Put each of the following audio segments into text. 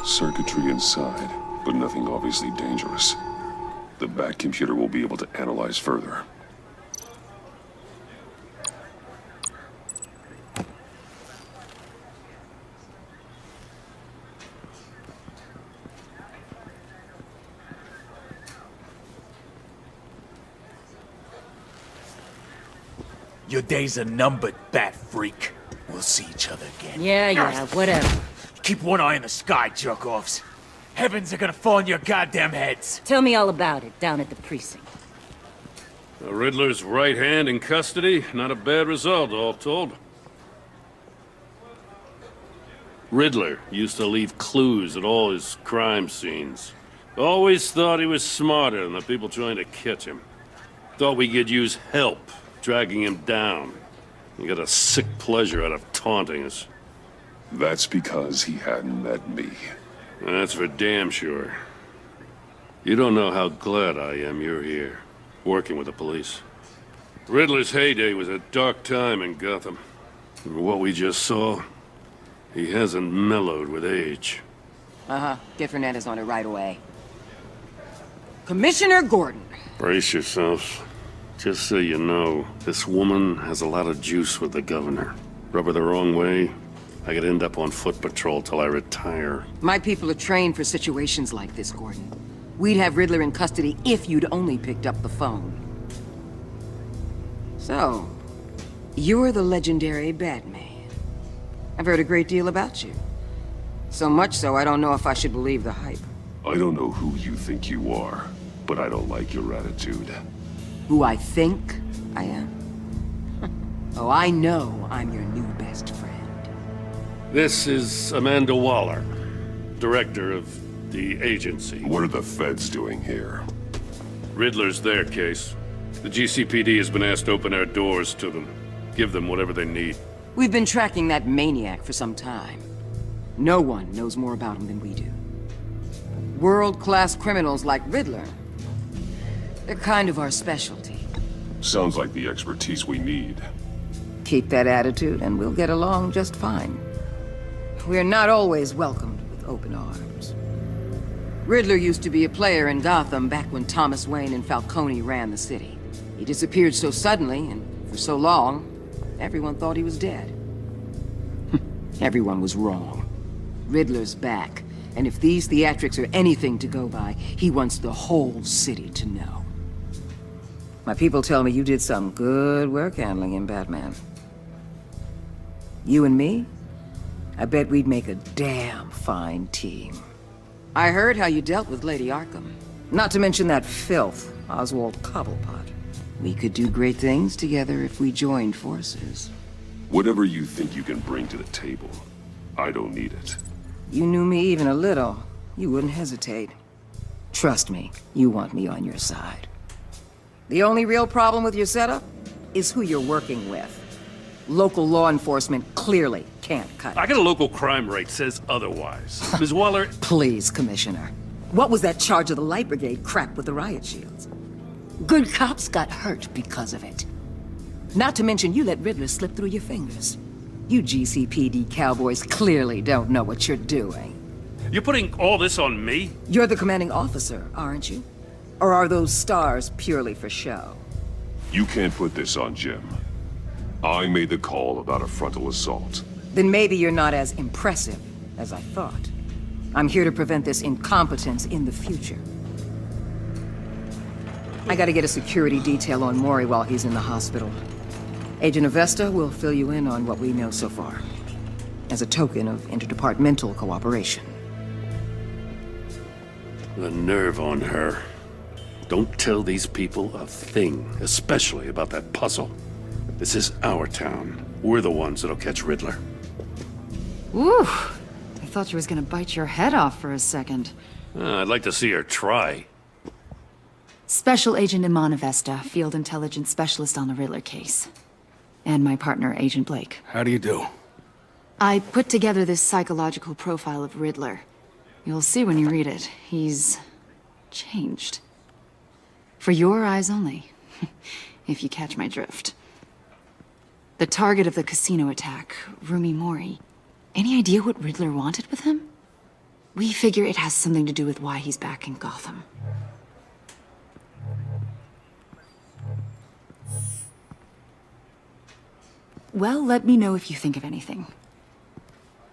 Circuitry inside, but nothing obviously dangerous. The back computer will be able to analyze further. Your days are numbered, bat freak. We'll see each other again. Yeah, whatever. Keep one eye in the sky, jerk-offs. Heavens are gonna fall on your goddamn heads. Tell me all about it down at the precinct. The Riddler's right hand in custody. Not a bad result, all told. Riddler used to leave clues at all his crime scenes. Always thought he was smarter than the people trying to catch him. Thought we could use help, dragging him down. He got a sick pleasure out of taunting us. That's because he hadn't met me. That's for damn sure. You don't know how glad I am you're here, working with the police. Riddler's heyday was a dark time in Gotham. And what we just saw, he hasn't mellowed with age. Get Fernandez on it right away. Commissioner Gordon. Brace yourselves. Just so you know, this woman has a lot of juice with the governor. Rub her the wrong way, I could end up on foot patrol till I retire. My people are trained for situations like this, Gordon. We'd have Riddler in custody if you'd only picked up the phone. So, you're the legendary Batman. I've heard a great deal about you. So much so, I don't know if I should believe the hype. I don't know who you think you are, but I don't like your attitude. Who I think I am? Oh, I know I'm your new best friend. This is Amanda Waller, director of the agency. What are the feds doing here? Riddler's their case. The GCPD has been asked to open our doors to them. Give them whatever they need. We've been tracking that maniac for some time. No one knows more about him than we do. World-class criminals like Riddler. They're kind of our specialty. Sounds like the expertise we need. Keep that attitude and we'll get along just fine. We're not always welcomed with open arms. Riddler used to be a player in Gotham back when Thomas Wayne and Falcone ran the city. He disappeared so suddenly and for so long, everyone thought he was dead. Everyone was wrong. Riddler's back, and if these theatrics are anything to go by, he wants the whole city to know. My people tell me you did some good work handling him, Batman. You and me? I bet we'd make a damn fine team. I heard how you dealt with Lady Arkham. Not to mention that filth, Oswald Cobblepot. We could do great things together if we joined forces. Whatever you think you can bring to the table, I don't need it. You knew me even a little, you wouldn't hesitate. Trust me, you want me on your side. The only real problem with your setup is who you're working with. Local law enforcement clearly can't cut it. I got a local crime rate says otherwise. Ms. Waller... Please, Commissioner. What was that charge of the Light Brigade crap with the riot shields? Good cops got hurt because of it. Not to mention you let Riddler slip through your fingers. You GCPD cowboys clearly don't know what you're doing. You're putting all this on me? You're the commanding officer, aren't you? Or are those stars purely for show? You can't put this on Jim. I made the call about a frontal assault. Then maybe you're not as impressive as I thought. I'm here to prevent this incompetence in the future. I gotta get a security detail on Mori while he's in the hospital. Agent Avesta will fill you in on what we know so far, as a token of interdepartmental cooperation. The nerve on her. Don't tell these people a thing, especially about that puzzle. This is our town. We're the ones that'll catch Riddler. Ooh, I thought you was gonna bite your head off for a second. I'd like to see her try. Special Agent Iman Avesta, Field Intelligence Specialist on the Riddler case. And my partner, Agent Blake. How do you do? I put together this psychological profile of Riddler. You'll see when you read it. He's changed. For your eyes only, if you catch my drift. The target of the casino attack, Rumi Mori. Any idea what Riddler wanted with him? We figure it has something to do with why he's back in Gotham. Well, let me know if you think of anything.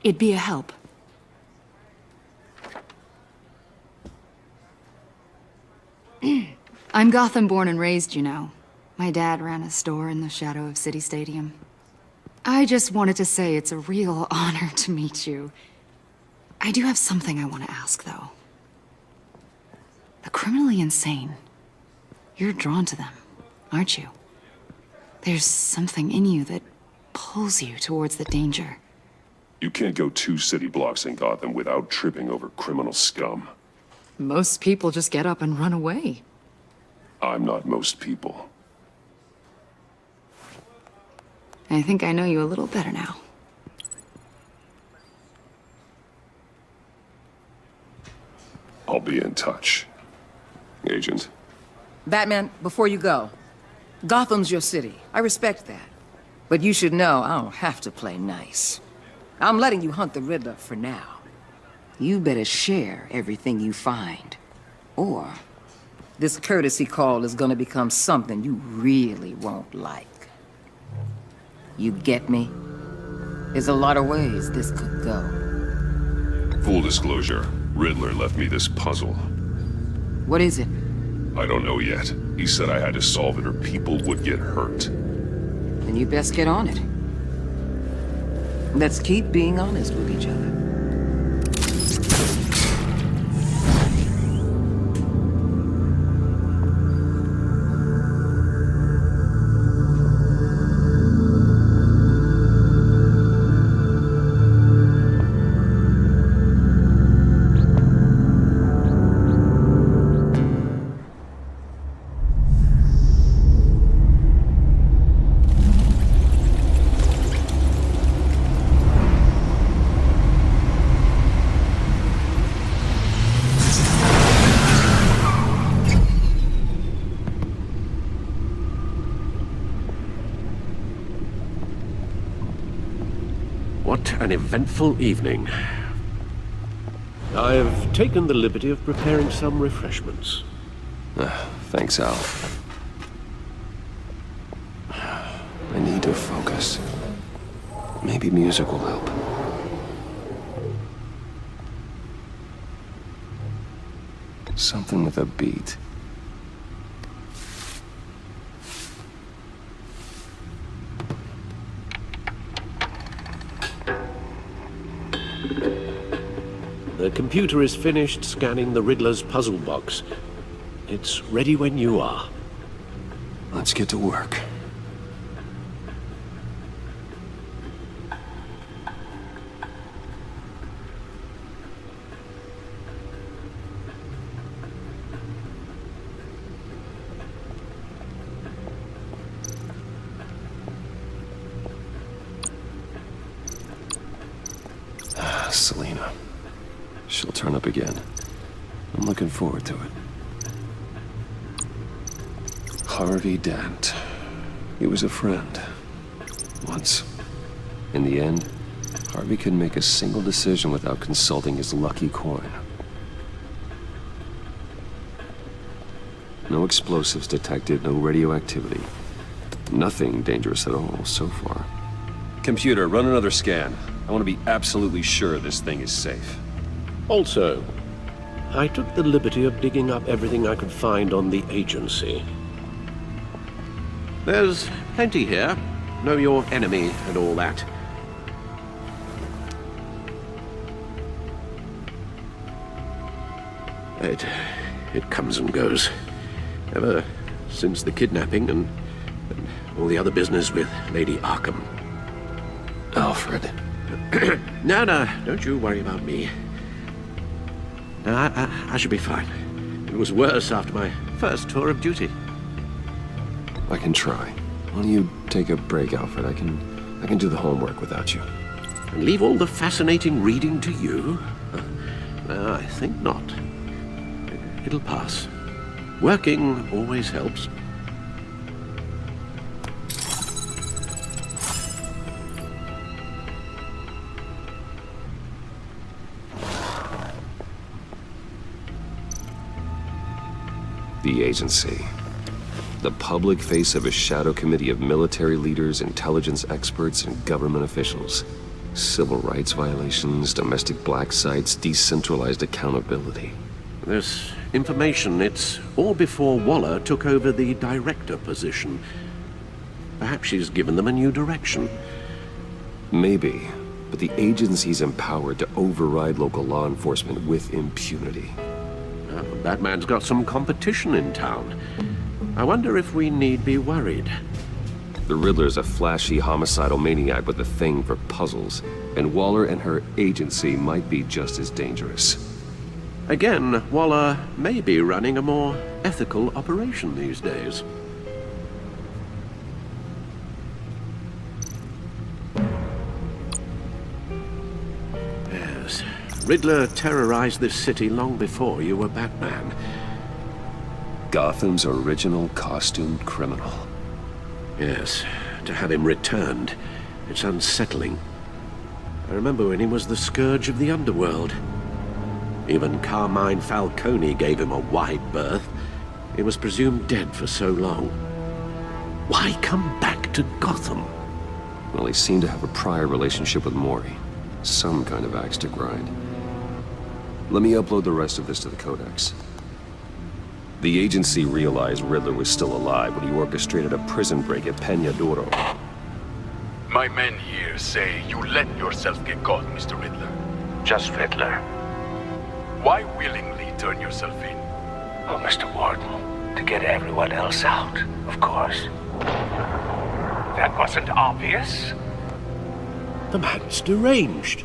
It'd be a help. I'm Gotham born and raised, you know. My dad ran a store in the shadow of City Stadium. I just wanted to say it's a real honor to meet you. I do have something I want to ask, though. The criminally insane. You're drawn to them, aren't you? There's something in you that pulls you towards the danger. You can't go 2 city blocks in Gotham without tripping over criminal scum. Most people just get up and run away. I'm not most people. I think I know you a little better now. I'll be in touch. Agent. Batman, before you go, Gotham's your city. I respect that. But you should know I don't have to play nice. I'm letting you hunt the Riddler for now. You better share everything you find. Or this courtesy call is gonna become something you really won't like. You get me? There's a lot of ways this could go. Full disclosure, Riddler left me this puzzle. What is it? I don't know yet. He said I had to solve it or people would get hurt. Then you best get on it. Let's keep being honest with each other. What an eventful evening. I've taken the liberty of preparing some refreshments. Thanks, Al. I need to focus. Maybe music will help. Something with a beat. The computer is finished scanning the Riddler's puzzle box. It's ready when you are. Let's get to work. Selina. She'll turn up again. I'm looking forward to it. Harvey Dent. He was a friend. Once. In the end, Harvey couldn't make a single decision without consulting his lucky coin. No explosives detected, no radioactivity. Nothing dangerous at all so far. Computer, run another scan. I want to be absolutely sure this thing is safe. Also, I took the liberty of digging up everything I could find on the agency. There's plenty here. Know your enemy and all that. It comes and goes. Ever since the kidnapping and all the other business with Lady Arkham. Alfred. No, don't you worry about me. No, I should be fine. It was worse after my first tour of duty. I can try. Why don't you take a break, Alfred? I can do the homework without you. And leave all the fascinating reading to you? No, I think not. It'll pass. Working always helps. The agency. The public face of a shadow committee of military leaders, intelligence experts, and government officials. Civil rights violations, domestic black sites, decentralized accountability. This information, it's all before Waller took over the director position. Perhaps she's given them a new direction. Maybe, but the agency's empowered to override local law enforcement with impunity. Batman's got some competition in town. I wonder if we need be worried. The Riddler's a flashy homicidal maniac with a thing for puzzles, and Waller and her agency might be just as dangerous. Again, Waller may be running a more ethical operation these days. Yes, Riddler terrorized this city long before you were Batman. Gotham's original costumed criminal. Yes, to have him returned, it's unsettling. I remember when he was the scourge of the underworld. Even Carmine Falcone gave him a wide berth. He was presumed dead for so long. Why come back to Gotham? Well, he seemed to have a prior relationship with Mori. Some kind of axe to grind. Let me upload the rest of this to the Codex. The agency realized Riddler was still alive when he orchestrated a prison break at Peña Duro. My men here say you let yourself get caught, Mr. Riddler. Just Riddler. Why willingly turn yourself in? Oh, Mr. Warden, to get everyone else out, of course. That wasn't obvious. The man's deranged.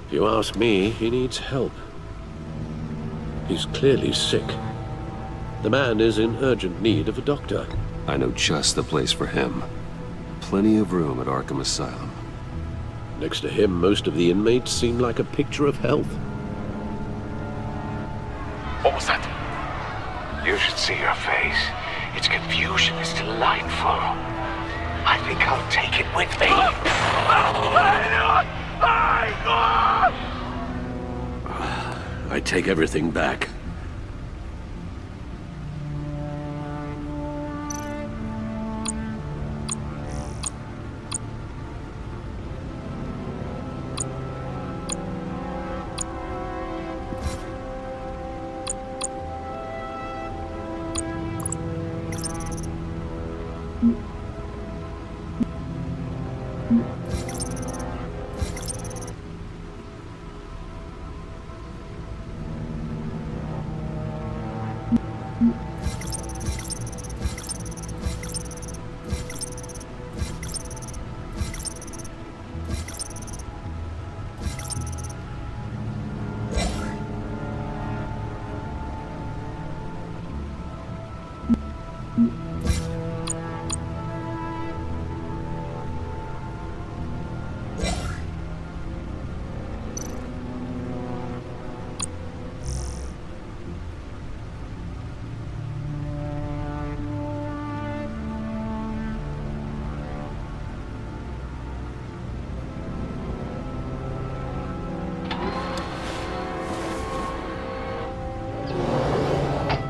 If you ask me, he needs help. He's clearly sick. The man is in urgent need of a doctor. I know just the place for him. Plenty of room at Arkham Asylum. Next to him, most of the inmates seem like a picture of health. What was that? You should see your face. Its confusion is delightful. I think I'll take it with me. I take everything back.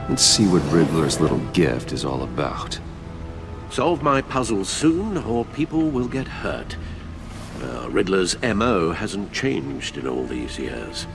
Let's see what Riddler's little gift is all about. Solve my puzzles soon, or people will get hurt. Riddler's MO hasn't changed in all these years.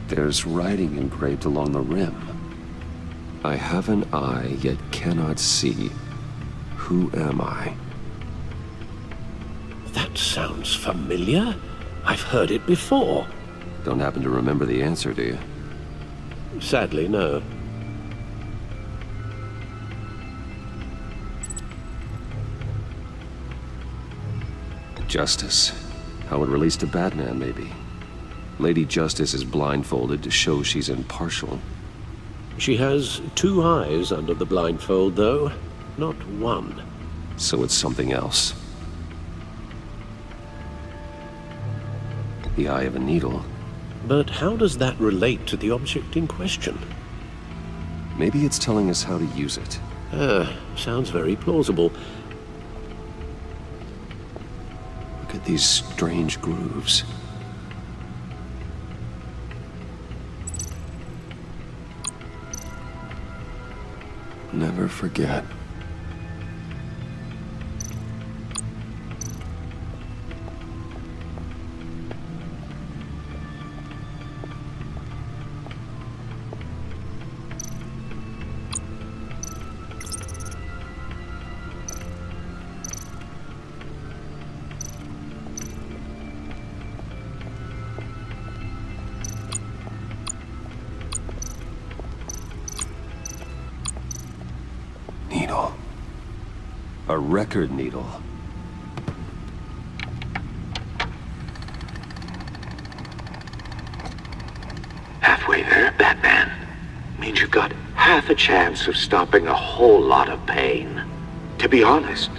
There's writing engraved along the rim. I have an eye, yet cannot see. Who am I? That sounds familiar. I've heard it before. Don't happen to remember the answer, do you? Sadly, no. Justice. How it relates to Batman, maybe. Lady Justice is blindfolded to show she's impartial. She has two eyes under the blindfold, though, not one. So it's something else. The eye of a needle. But how does that relate to the object in question? Maybe it's telling us how to use it. Sounds very plausible. Look at these strange grooves. Never forget. Needle. A record needle. Halfway there, Batman. Means you've got half a chance of stopping a whole lot of pain. To be honest,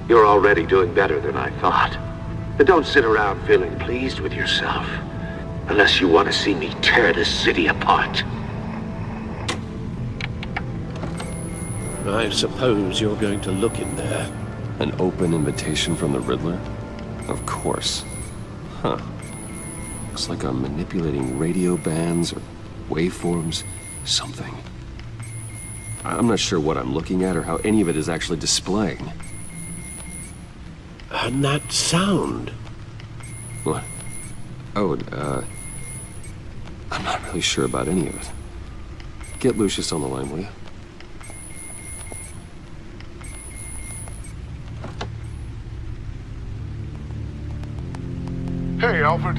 you're already doing better than I thought. But don't sit around feeling pleased with yourself. Unless you want to see me tear this city apart. I suppose you're going to look in there. An open invitation from the Riddler? Of course. Huh. Looks like I'm manipulating radio bands or waveforms, something. I'm not sure what I'm looking at or how any of it is actually displaying. And that sound. What? Oh, I'm not really sure about any of it. Get Lucius on the line, will you? Hey, Alfred.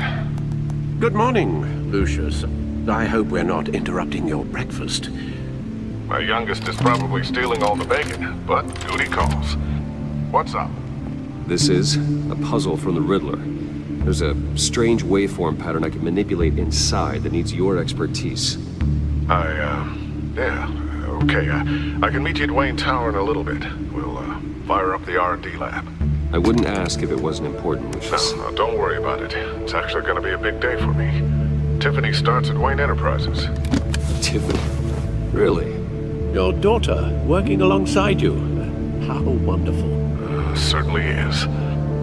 Good morning, Lucius. I hope we're not interrupting your breakfast. My youngest is probably stealing all the bacon, but duty calls. What's up? This is a puzzle from the Riddler. There's a strange waveform pattern I can manipulate inside that needs your expertise. Yeah, okay. I can meet you at Wayne Tower in a little bit. We'll, fire up the R&D lab. I wouldn't ask if it wasn't important, Lucius. No, don't worry about it. It's actually gonna be a big day for me. Tiffany starts at Wayne Enterprises. Tiffany? Really? Your daughter working alongside you. How wonderful. Certainly is.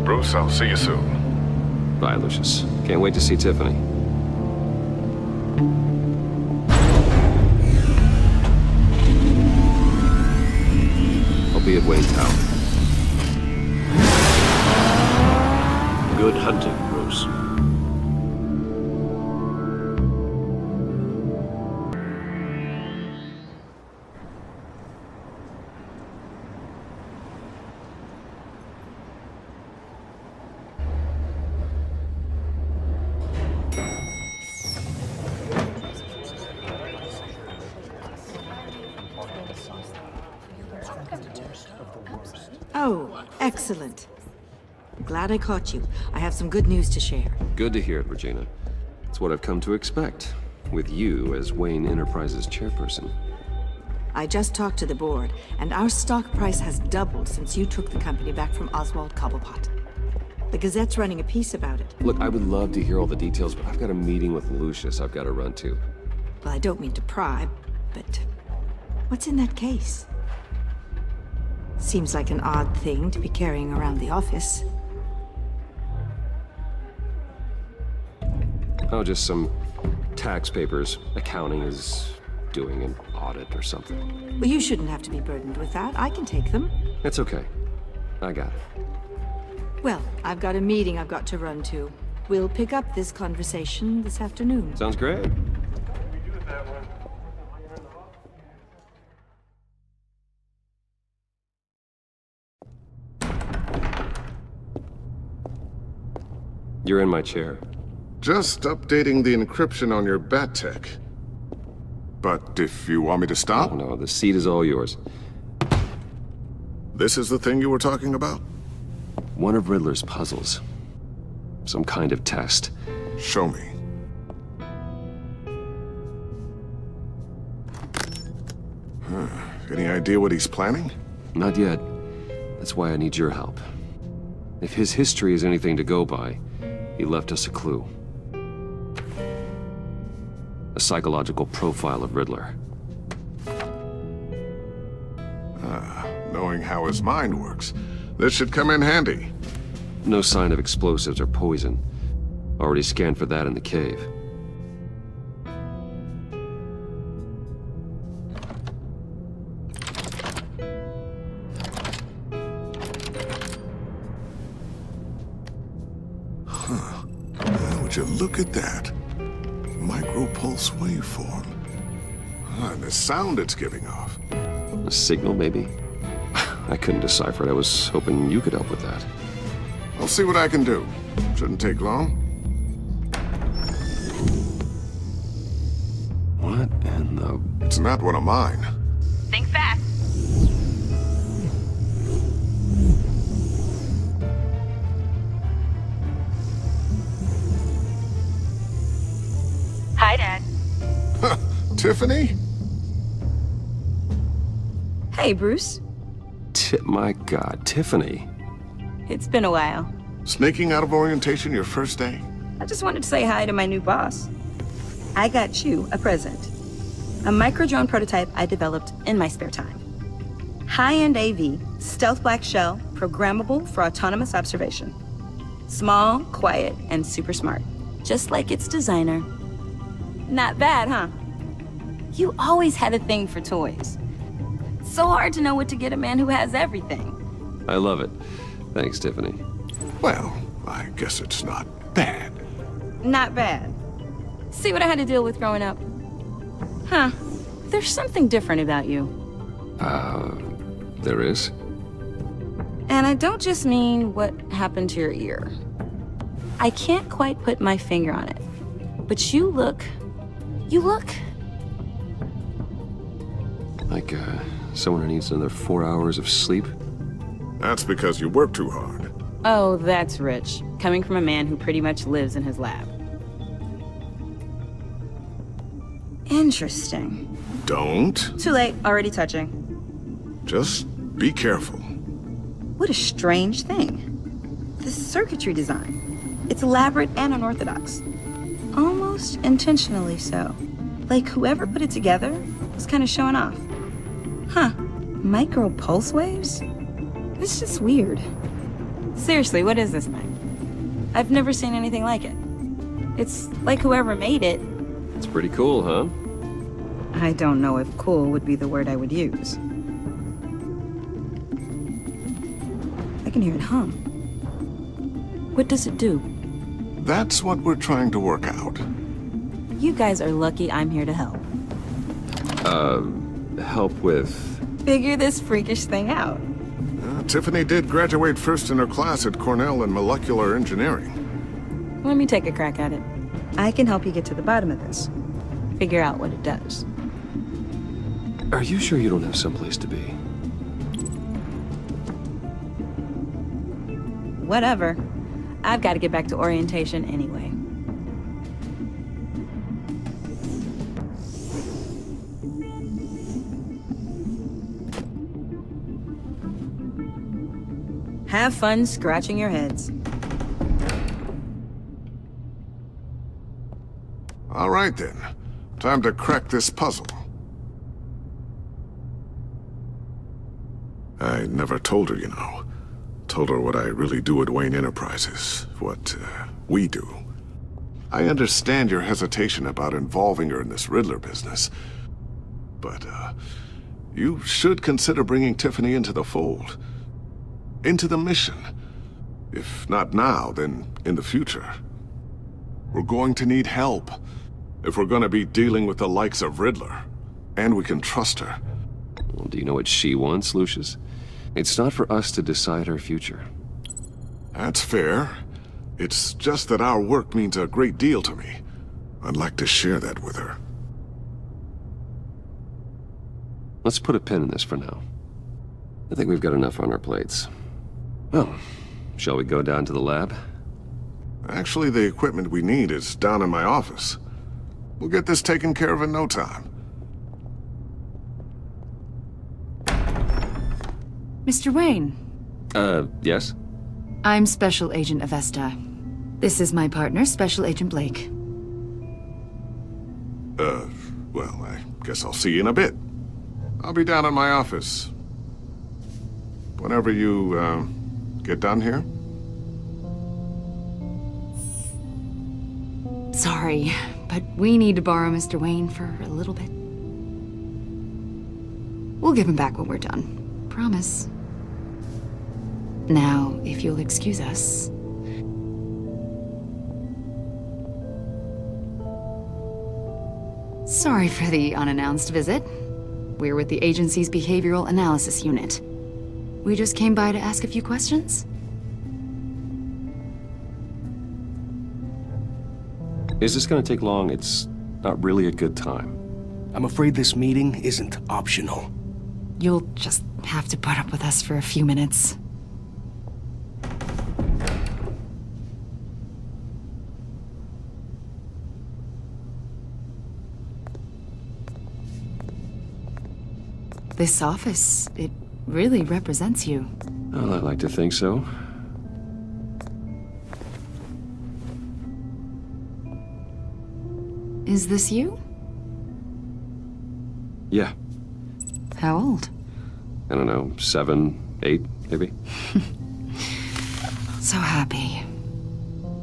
Bruce, I'll see you soon. Bye, Lucius. Can't wait to see Tiffany. I'll be at Wayne Tower. Good hunting, Bruce. Oh, excellent. Glad I caught you. I have some good news to share. Good to hear it, Regina. It's what I've come to expect, with you as Wayne Enterprises chairperson. I just talked to the board, and our stock price has doubled since you took the company back from Oswald Cobblepot. The Gazette's running a piece about it. Look, I would love to hear all the details, but I've got a meeting with Lucius I've got to run to. Well, I don't mean to pry, but what's in that case? Seems like an odd thing to be carrying around the office. Oh, just some tax papers. Accounting is doing an audit or something. Well, you shouldn't have to be burdened with that. I can take them. It's okay. I got it. Well, I've got a meeting I've got to run to. We'll pick up this conversation this afternoon. Sounds great. You're in my chair. Just updating the encryption on your Bat-Tech. But if you want me to stop? Oh, no, the seat is all yours. This is the thing you were talking about? One of Riddler's puzzles. Some kind of test. Show me. Any idea what he's planning? Not yet. That's why I need your help. If his history is anything to go by, he left us a clue. A psychological profile of Riddler. Knowing how his mind works, this should come in handy. No sign of explosives or poison. Already scanned for that in the cave. Would you look at that? Micropulse waveform. And the sound it's giving off. A signal, maybe? I couldn't decipher it. I was hoping you could help with that. I'll see what I can do. Shouldn't take long. What in the... It's not one of mine. Think fast. Hi, Dad. Tiffany? Hey, Bruce. My God, Tiffany. It's been a while. Sneaking out of orientation your first day? I just wanted to say hi to my new boss. I got you a present. A micro-drone prototype I developed in my spare time. High-end AV, stealth black shell, programmable for autonomous observation. Small, quiet, and super smart. Just like its designer. Not bad, huh? You always had a thing for toys. So hard to know what to get a man who has everything. I love it. Thanks, Tiffany. Well, I guess it's not bad. Not bad. See what I had to deal with growing up? Huh. There's something different about you. There is? And I don't just mean what happened to your ear. I can't quite put my finger on it. But you look... Like, someone who needs another 4 hours of sleep? That's because you work too hard. Oh, that's rich. Coming from a man who pretty much lives in his lab. Interesting. Don't. Too late. Already touching. Just be careful. What a strange thing. The circuitry design. It's elaborate and unorthodox. Almost intentionally so. Like whoever put it together was kind of showing off. Huh. Micro pulse waves? It's just weird. Seriously, what is this thing? I've never seen anything like it. It's like whoever made it. It's pretty cool, huh? I don't know if cool would be the word I would use. I can hear it hum. What does it do? That's what we're trying to work out. You guys are lucky I'm here to help. Help with... Figure this freakish thing out. Tiffany did graduate first in her class at Cornell in molecular engineering. Let me take a crack at it. I can help you get to the bottom of this. Figure out what it does. Are you sure you don't have someplace to be? Whatever. I've got to get back to orientation anyway. Have fun scratching your heads. All right then. Time to crack this puzzle. I never told her, you know. Told her what I really do at Wayne Enterprises. What, we do. I understand your hesitation about involving her in this Riddler business. But, you should consider bringing Tiffany into the fold. Into the mission. If not now, then in the future. We're going to need help. If we're gonna be dealing with the likes of Riddler. And we can trust her. Well, do you know what she wants, Lucius? It's not for us to decide her future. That's fair. It's just that our work means a great deal to me. I'd like to share that with her. Let's put a pin in this for now. I think we've got enough on our plates. Well, shall we go down to the lab? Actually, the equipment we need is down in my office. We'll get this taken care of in no time. Mr. Wayne, Yes? I'm Special Agent Avesta. This is my partner, Special Agent Blake. Well, I guess I'll see you in a bit. I'll be down in my office. Whenever you, get done here. Sorry, but we need to borrow Mr. Wayne for a little bit. We'll give him back when we're done. Promise. Now, if you'll excuse us. Sorry for the unannounced visit. We're with the agency's Behavioral Analysis Unit. We just came by to ask a few questions. Is this gonna take long? It's not really a good time. I'm afraid this meeting isn't optional. You'll just have to put up with us for a few minutes. This office, it really represents you. Well, I like to think so. Is this you? Yeah. How old? I don't know, 7, 8, maybe? So happy.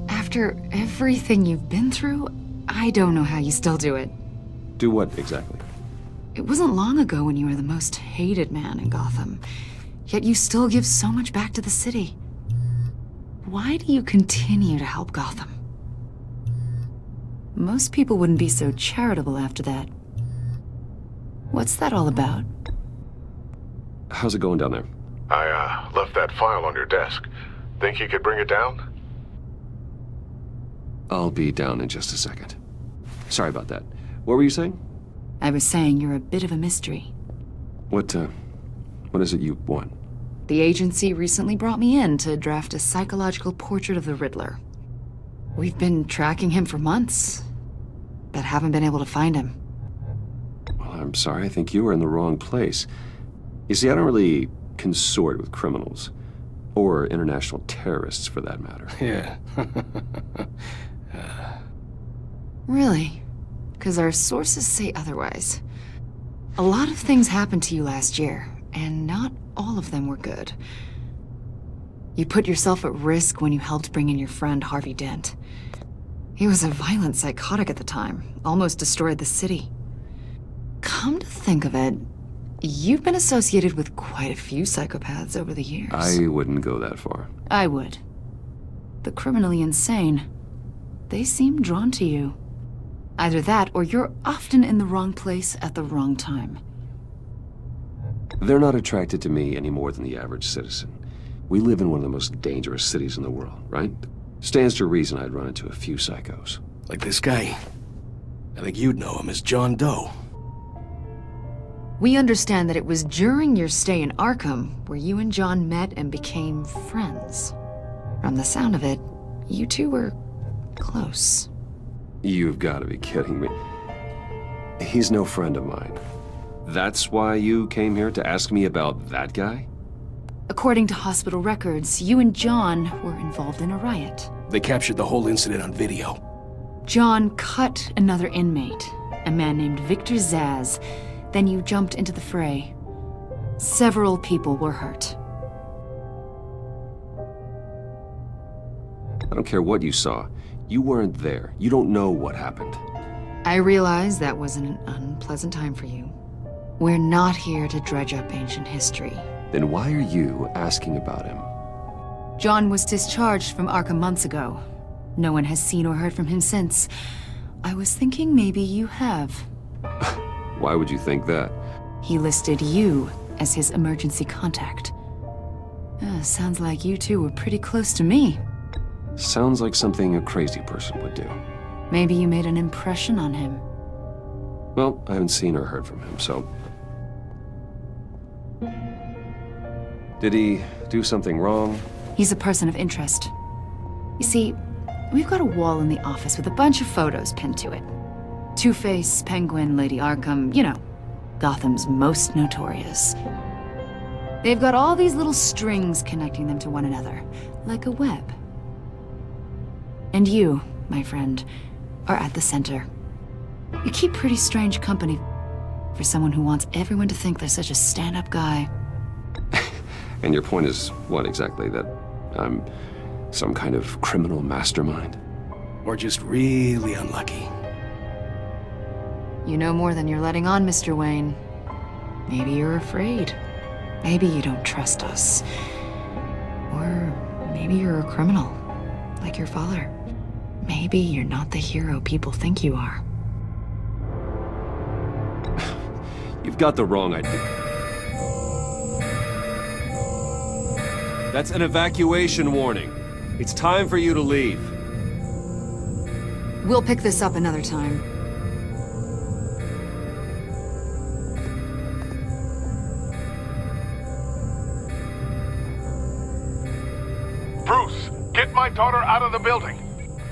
After everything you've been through, I don't know how you still do it. Do what exactly? It wasn't long ago when you were the most hated man in Gotham, yet you still give so much back to the city. Why do you continue to help Gotham? Most people wouldn't be so charitable after that. What's that all about? How's it going down there? I, left that file on your desk. Think you could bring it down? I'll be down in just a second. Sorry about that. What were you saying? I was saying you're a bit of a mystery. What is it you want? The agency recently brought me in to draft a psychological portrait of the Riddler. We've been tracking him for months, but haven't been able to find him. Well, I'm sorry. I think you were in the wrong place. You see, I don't really consort with criminals. Or international terrorists, for that matter. Yeah. Really? Because our sources say otherwise. A lot of things happened to you last year, and not all of them were good. You put yourself at risk when you helped bring in your friend Harvey Dent. He was a violent psychotic at the time, almost destroyed the city. Come to think of it, you've been associated with quite a few psychopaths over the years. I wouldn't go that far. I would. The criminally insane. They seem drawn to you. Either that, or you're often in the wrong place at the wrong time. They're not attracted to me any more than the average citizen. We live in one of the most dangerous cities in the world, right? Stands to reason I'd run into a few psychos. Like this guy. I think you'd know him as John Doe. We understand that it was during your stay in Arkham where you and John met and became friends. From the sound of it, you two were close. You've got to be kidding me. He's no friend of mine. That's why you came here to ask me about that guy? According to hospital records, you and John were involved in a riot. They captured the whole incident on video. John cut another inmate, a man named Victor Zsasz. Then you jumped into the fray. Several people were hurt. I don't care what you saw. You weren't there. You don't know what happened. I realize that was an unpleasant time for you. We're not here to dredge up ancient history. Then why are you asking about him? John was discharged from Arkham months ago. No one has seen or heard from him since. I was thinking maybe you have. Why would you think that? He listed you as his emergency contact. Sounds like you two were pretty close to me. Sounds like something a crazy person would do. Maybe you made an impression on him. Well, I haven't seen or heard from him, so... Did he do something wrong? He's a person of interest. You see, we've got a wall in the office with a bunch of photos pinned to it. Two-Face, Penguin, Lady Arkham, you know, Gotham's most notorious. They've got all these little strings connecting them to one another, like a web. And you, my friend, are at the center. You keep pretty strange company for someone who wants everyone to think they're such a stand-up guy. And your point is what exactly? That I'm some kind of criminal mastermind? Or just really unlucky. You know more than you're letting on, Mr. Wayne. Maybe you're afraid. Maybe you don't trust us. Or maybe you're a criminal, like your father. Maybe you're not the hero people think you are. You've got the wrong idea. That's an evacuation warning. It's time for you to leave. We'll pick this up another time. Bruce, get my daughter out of the building.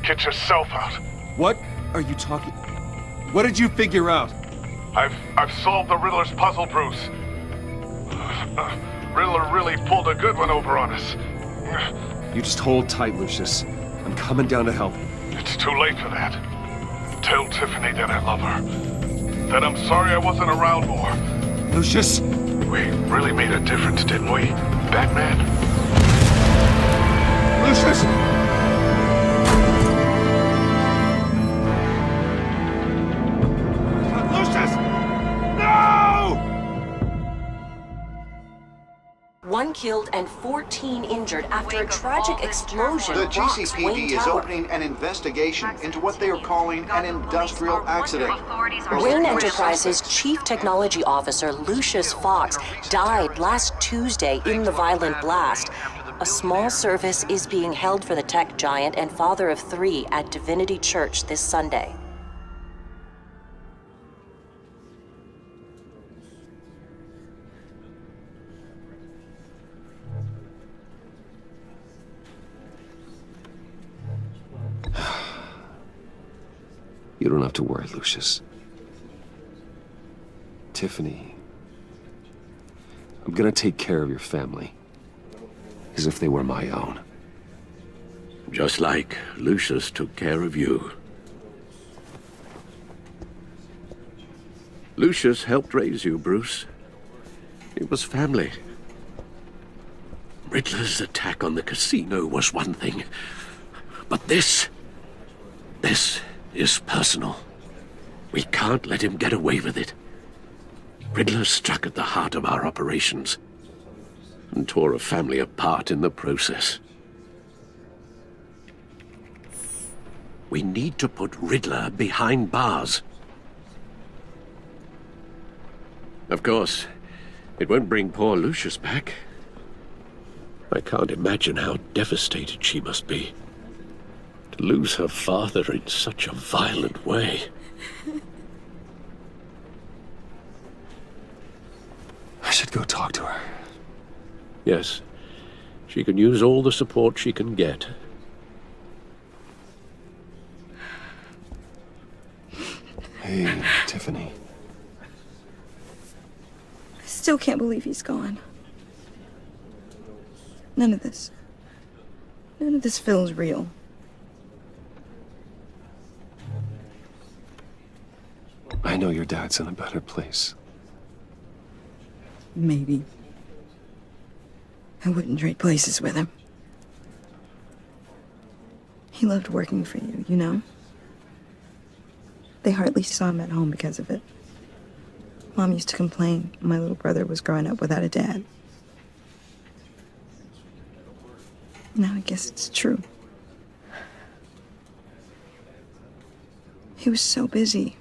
Get yourself out. What are you talking? What did you figure out? I've solved the Riddler's puzzle, Bruce. Riddler really pulled a good one over on us. You just hold tight, Lucius. I'm coming down to help. It's too late for that. Tell Tiffany that I love her. That I'm sorry I wasn't around more. Lucius! We really made a difference, didn't we, Batman? Lucius! Lucius! No! 1 killed and 14 injured after a tragic explosion The rocks GCPD Wayne is Tower. opening an investigation into what they are calling an industrial accident. Wayne Enterprises Chief Technology Officer Lucius Fox died last Tuesday in the violent blast. A small service is being held for the tech giant and father of 3 at Divinity Church this Sunday. You don't have to worry, Lucius. Tiffany, I'm gonna take care of your family. As if they were my own. Just like Lucius took care of you. Lucius helped raise you, Bruce. It was family. Riddler's attack on the casino was one thing. But this is personal. We can't let him get away with it. Riddler struck at the heart of our operations and tore a family apart in the process. We need to put Riddler behind bars. Of course, it won't bring poor Lucius back. I can't imagine how devastated she must be. To lose her father in such a violent way. I should go talk to her. Yes, she can use all the support she can get. Hey, Tiffany. I still can't believe he's gone. None of this feels real. I know your dad's in a better place. Maybe. I wouldn't trade places with him. He loved working for you, you know? They hardly saw him at home because of it. Mom used to complain my little brother was growing up without a dad. Now I guess it's true. He was so busy.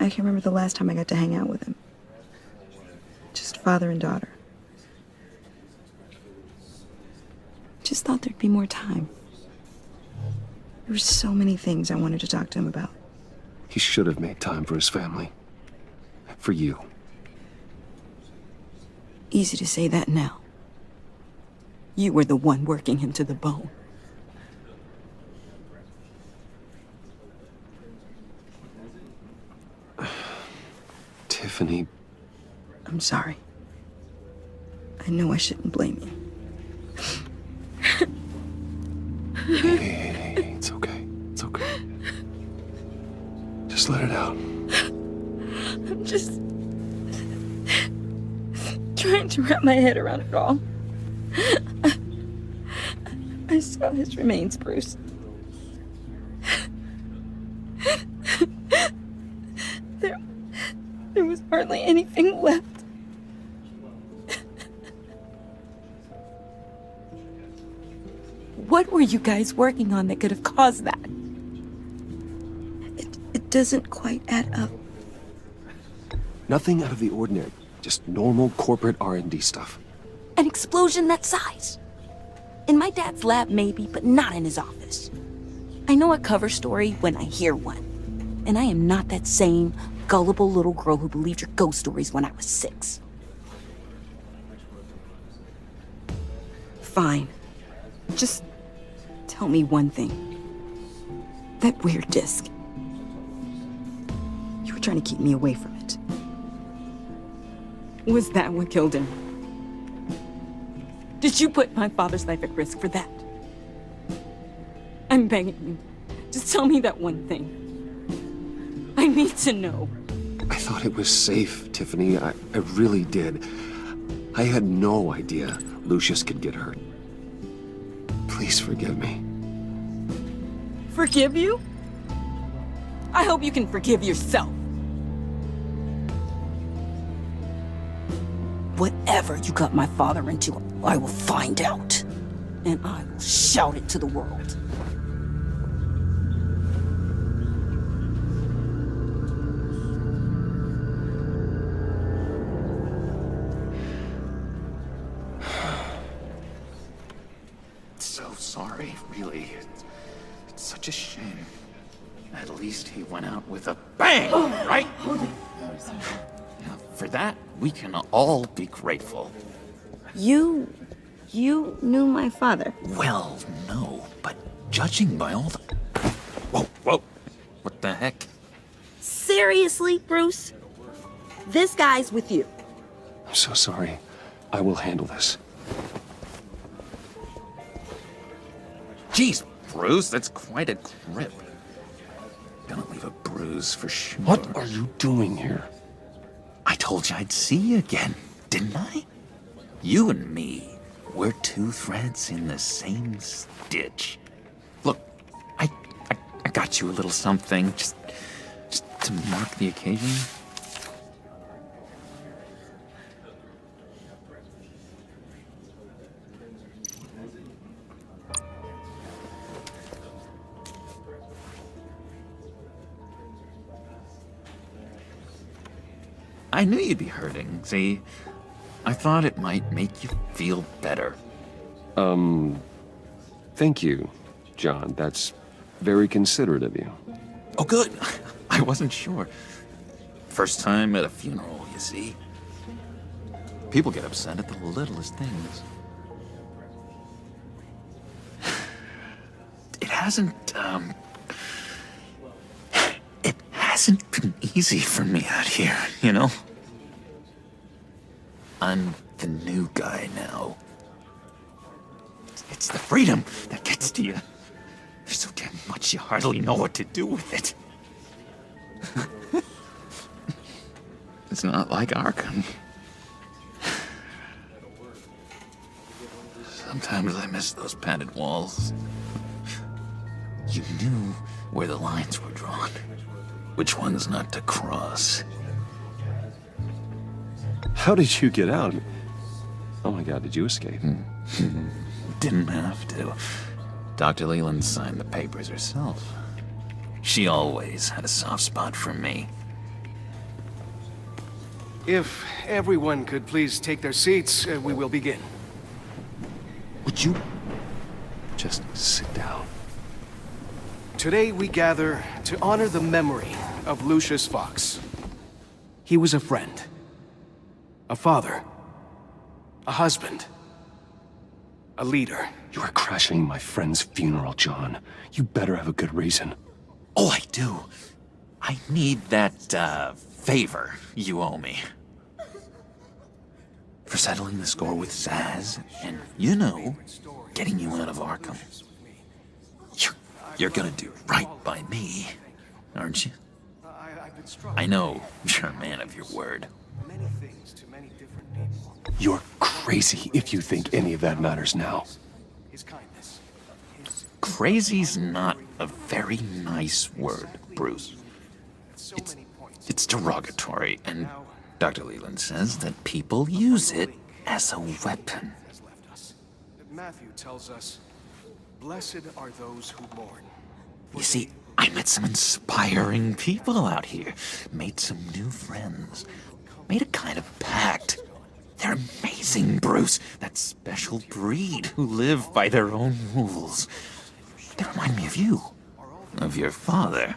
I can remember the last time I got to hang out with him. Just father and daughter. Just thought there'd be more time. There were so many things I wanted to talk to him about. He should have made time for his family. For you. Easy to say that now. You were the one working him to the bone. Tiffany. I'm sorry. I know I shouldn't blame you. Hey, it's okay. It's okay. Just let it out. I'm just trying to wrap my head around it all. I saw his remains, Bruce. There was hardly anything left. What were you guys working on that could have caused that? It doesn't quite add up. Nothing out of the ordinary. Just normal corporate R&D stuff. An explosion that size. In my dad's lab, maybe, but not in his office. I know a cover story when I hear one. And I am not that same gullible little girl who believed your ghost stories when I was 6. Fine. Just tell me one thing. That weird disc. You were trying to keep me away from it. Was that what killed him? Did you put my father's life at risk for that? I'm begging you. Just tell me that one thing. I need to know. I thought it was safe, Tiffany. I really did. I had no idea Lucius could get hurt. Please forgive me. Forgive you? I hope you can forgive yourself. Whatever you got my father into, I will find out. And I will shout it to the world. So sorry, really. It's such a shame. At least he went out with a bang, right? Now, for that, we can all be grateful. You knew my father. Well, no, but judging by all the... Whoa. What the heck? Seriously, Bruce? This guy's with you. I'm so sorry. I will handle this. Jeez, Bruce, that's quite a grip. Gonna leave a bruise for sure. What are you doing here? I told you I'd see you again, didn't I? You and me, we're two threads in the same stitch. Look, I got you a little something, just to mark the occasion. I knew you'd be hurting, see? I thought it might make you feel better. Thank you, John. That's very considerate of you. Oh, good. I wasn't sure. First time at a funeral, you see? People get upset at the littlest things. It hasn't been easy for me out here, you know? I'm the new guy now. It's the freedom that gets to you. There's so damn much you hardly know what to do with it. It's not like Arkham. Sometimes I miss those padded walls. You knew where the lines were drawn. Which ones not to cross. How did you get out? Oh my God, did you escape? Didn't have to. Dr. Leland signed the papers herself. She always had a soft spot for me. If everyone could please take their seats, we will begin. Would you just sit down? Today we gather to honor the memory of Lucius Fox. He was a friend, a father, a husband, a leader. You are crashing my friend's funeral, John. You better have a good reason. Oh, I do. I need that, favor you owe me. for settling the score with Zaz, and, you know, getting you out of Arkham. You're gonna do right by me, aren't you? I know you're a man of your word. You're crazy if you think any of that matters now. Crazy's not a very nice word, Bruce. It's derogatory, and Dr. Leland says that people use it as a weapon. Matthew tells us, blessed are those who mourn. You see, I met some inspiring people out here, made some new friends, made a kind of pact. They're amazing, Bruce, that special breed who live by their own rules. They remind me of you, of your father.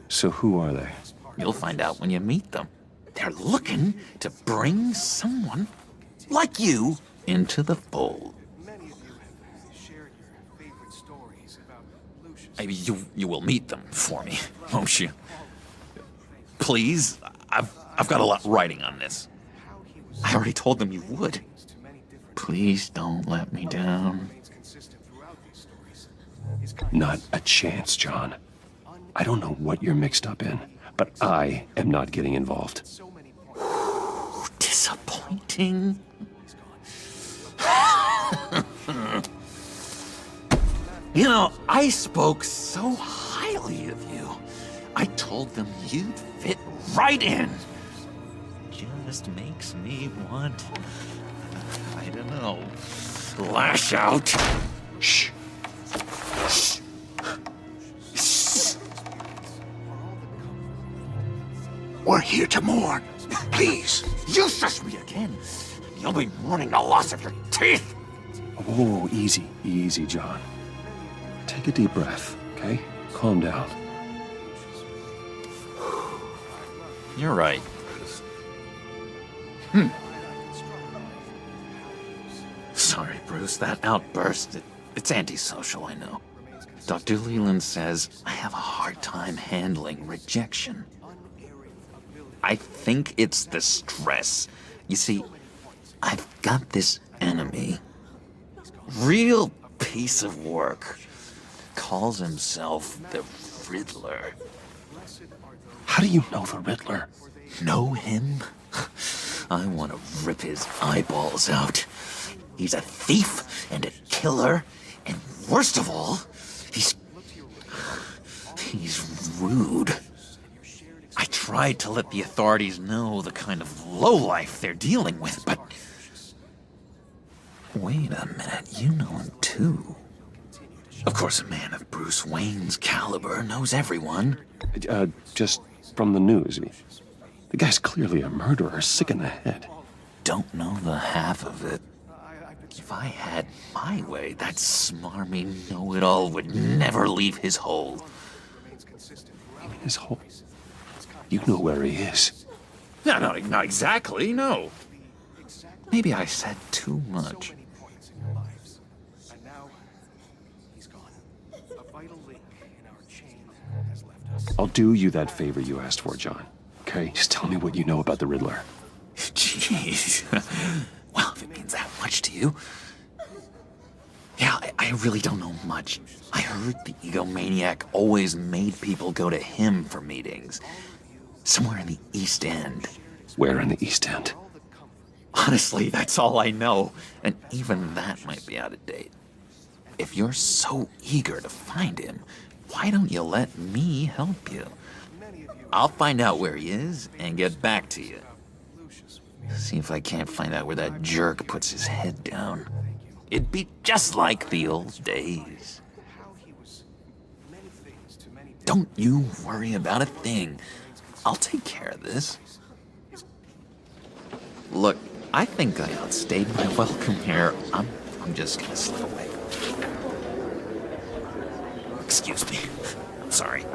So who are they? You'll find out when you meet them. They're looking to bring someone like you into the fold. You will meet them for me, won't you? Please, I've got a lot writing on this. I already told them you would. Please don't let me down. Not a chance, John. I don't know what you're mixed up in, but I am not getting involved. Disappointing. You know, I spoke so highly of you. I told them you'd fit right in. Just makes me want, I don't know, lash out. Shh. Shh. We're here to mourn. Please. You shush me again. You'll be mourning the loss of your teeth. Whoa, easy, easy, John. Take a deep breath, okay? Calm down. You're right. Sorry, Bruce, that outburst, it's antisocial, I know. Dr. Leland says I have a hard time handling rejection. I think it's the stress. You see, I've got this enemy. Real piece of work. Calls himself the Riddler. How do you know the Riddler? Know him? I want to rip his eyeballs out. He's a thief and a killer, and worst of all, he's rude. I tried to let the authorities know the kind of lowlife they're dealing with, but... Wait a minute, you know him too. Of course, a man of Bruce Wayne's caliber knows everyone. Just from the news. The guy's clearly a murderer, sick in the head. Don't know the half of it. If I had my way, that smarmy know-it-all would never leave his hole. His hole? You know where he is. No, not exactly, no. Maybe I said too much. I'll do you that favor you asked for, John. Okay? Just tell me what you know about the Riddler. Jeez. Well, if it means that much to you. Yeah, I really don't know much. I heard the egomaniac always made people go to him for meetings. Somewhere in the East End. Where in the East End? Honestly, that's all I know. And even that might be out of date. If you're so eager to find him, why don't you let me help you? I'll find out where he is and get back to you. See if I can't find out where that jerk puts his head down. It'd be just like the old days. Don't you worry about a thing. I'll take care of this. Look, I think I outstayed my welcome here. I'm just gonna slip away. Excuse me. I'm sorry.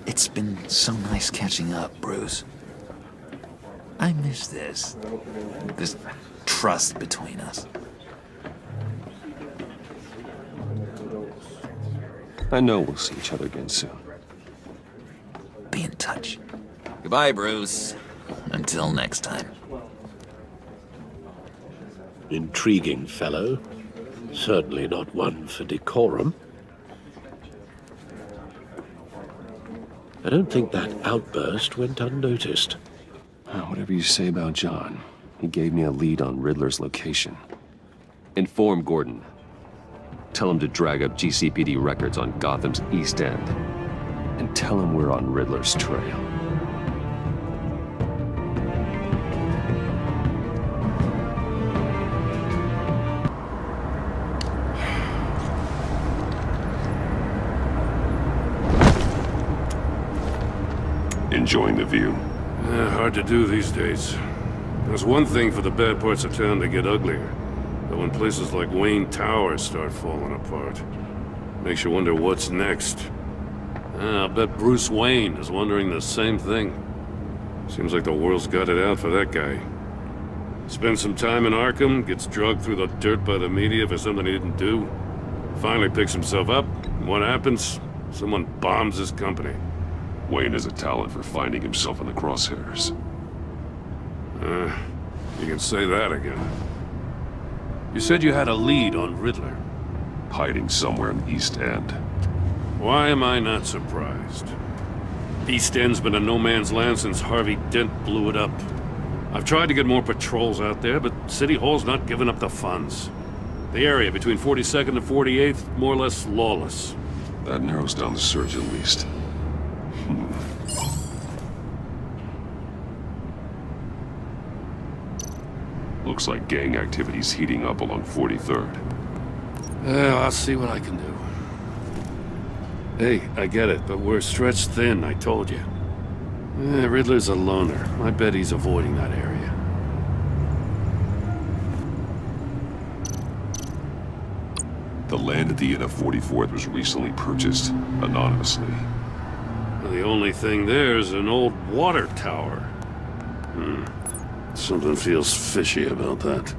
It's been so nice catching up, Bruce. I miss this trust between us. I know we'll see each other again soon. Be stay in touch. Goodbye, Bruce. Until next time. Intriguing fellow. Certainly not one for decorum. I don't think that outburst went unnoticed. Whatever you say about John, he gave me a lead on Riddler's location. Inform Gordon. Tell him to drag up GCPD records on Gotham's East End. And tell him we're on Riddler's trail. Enjoying the view? Hard to do these days. There's one thing for the bad parts of town to get uglier. But when places like Wayne Tower start falling apart, makes you wonder what's next. I'll bet Bruce Wayne is wondering the same thing. Seems like the world's got it out for that guy. Spends some time in Arkham, gets dragged through the dirt by the media for something he didn't do. Finally picks himself up, and what happens? Someone bombs his company. Wayne has a talent for finding himself in the crosshairs. You can say that again. You said you had a lead on Riddler. Hiding somewhere in the East End. Why am I not surprised? East End's been a no-man's land since Harvey Dent blew it up. I've tried to get more patrols out there, but City Hall's not giving up the funds. The area between 42nd and 48th, more or less lawless. That narrows down the search at least. Looks like gang activity's heating up along 43rd. I'll see what I can do. Hey, I get it, but we're stretched thin, I told you. Riddler's a loner. I bet he's avoiding that area. The land at the end of 44th was recently purchased, anonymously. The only thing there is an old water tower. Something feels fishy about that.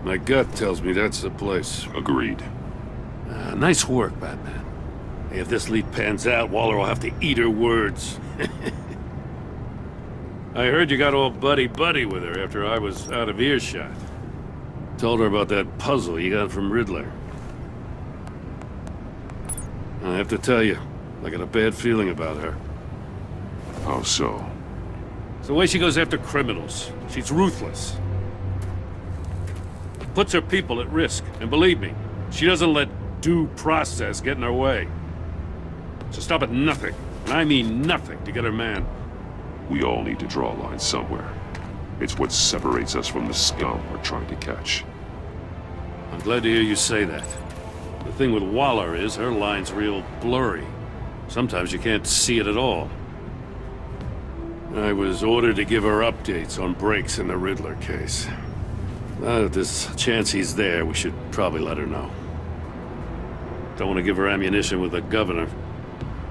My gut tells me that's the place. Agreed. Nice work, Batman. If this lead pans out, Waller will have to eat her words. I heard you got all buddy-buddy with her after I was out of earshot. Told her about that puzzle you got from Riddler. I have to tell you, I got a bad feeling about her. How so? It's the way she goes after criminals. She's ruthless. Puts her people at risk. And believe me, she doesn't let due process get in her way. So stop at nothing, and I mean nothing, to get her man. We all need to draw a line somewhere. It's what separates us from the scum we're trying to catch. I'm glad to hear you say that. The thing with Waller is her line's real blurry. Sometimes you can't see it at all. I was ordered to give her updates on breaks in the Riddler case. If there's a chance he's there, we should probably let her know. Don't want to give her ammunition with the governor.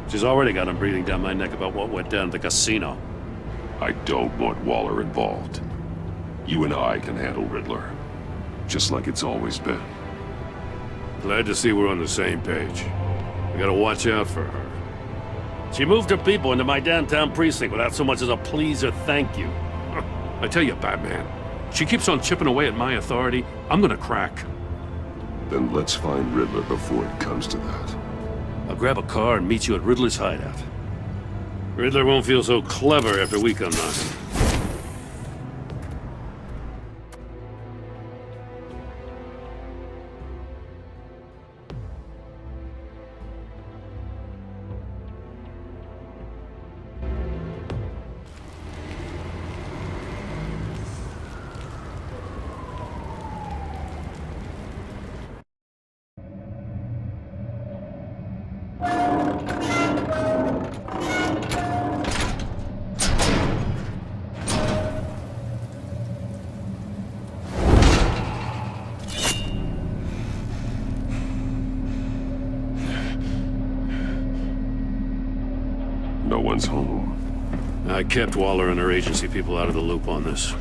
She's already got him breathing down my neck about what went down at the casino. I don't want Waller involved. You and I can handle Riddler. Just like it's always been. Glad to see we're on the same page. We gotta watch out for her. She moved her people into my downtown precinct without so much as a please or thank you. I tell you, Batman, she keeps on chipping away at my authority, I'm gonna crack. Then let's find Riddler before it comes to that. I'll grab a car and meet you at Riddler's hideout. Riddler won't feel so clever after we come knocking. No one's home. I kept Waller and her agency people out of the loop on this.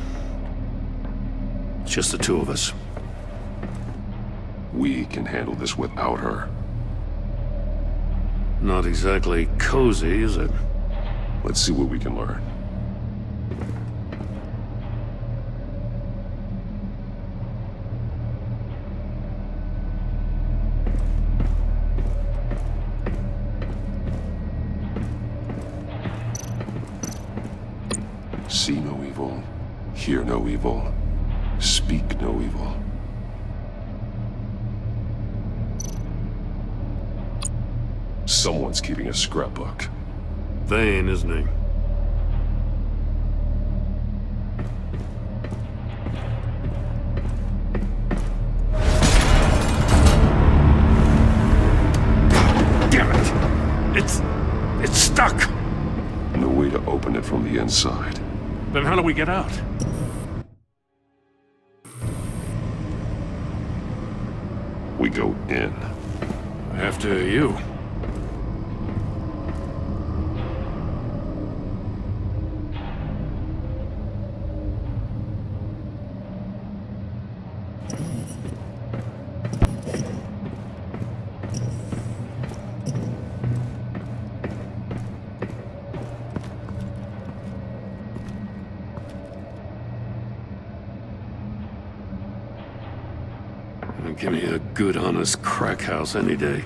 It's just the two of us. We can handle this without her. Not exactly cozy, is it? Let's see what we can learn. See no evil, hear no evil, speak no evil. Someone's keeping a scrapbook. Vane, isn't he? Damn it! It's stuck! No way to open it from the inside. Then how do we get out? We go in. After you. Give me a good, honest crack house any day.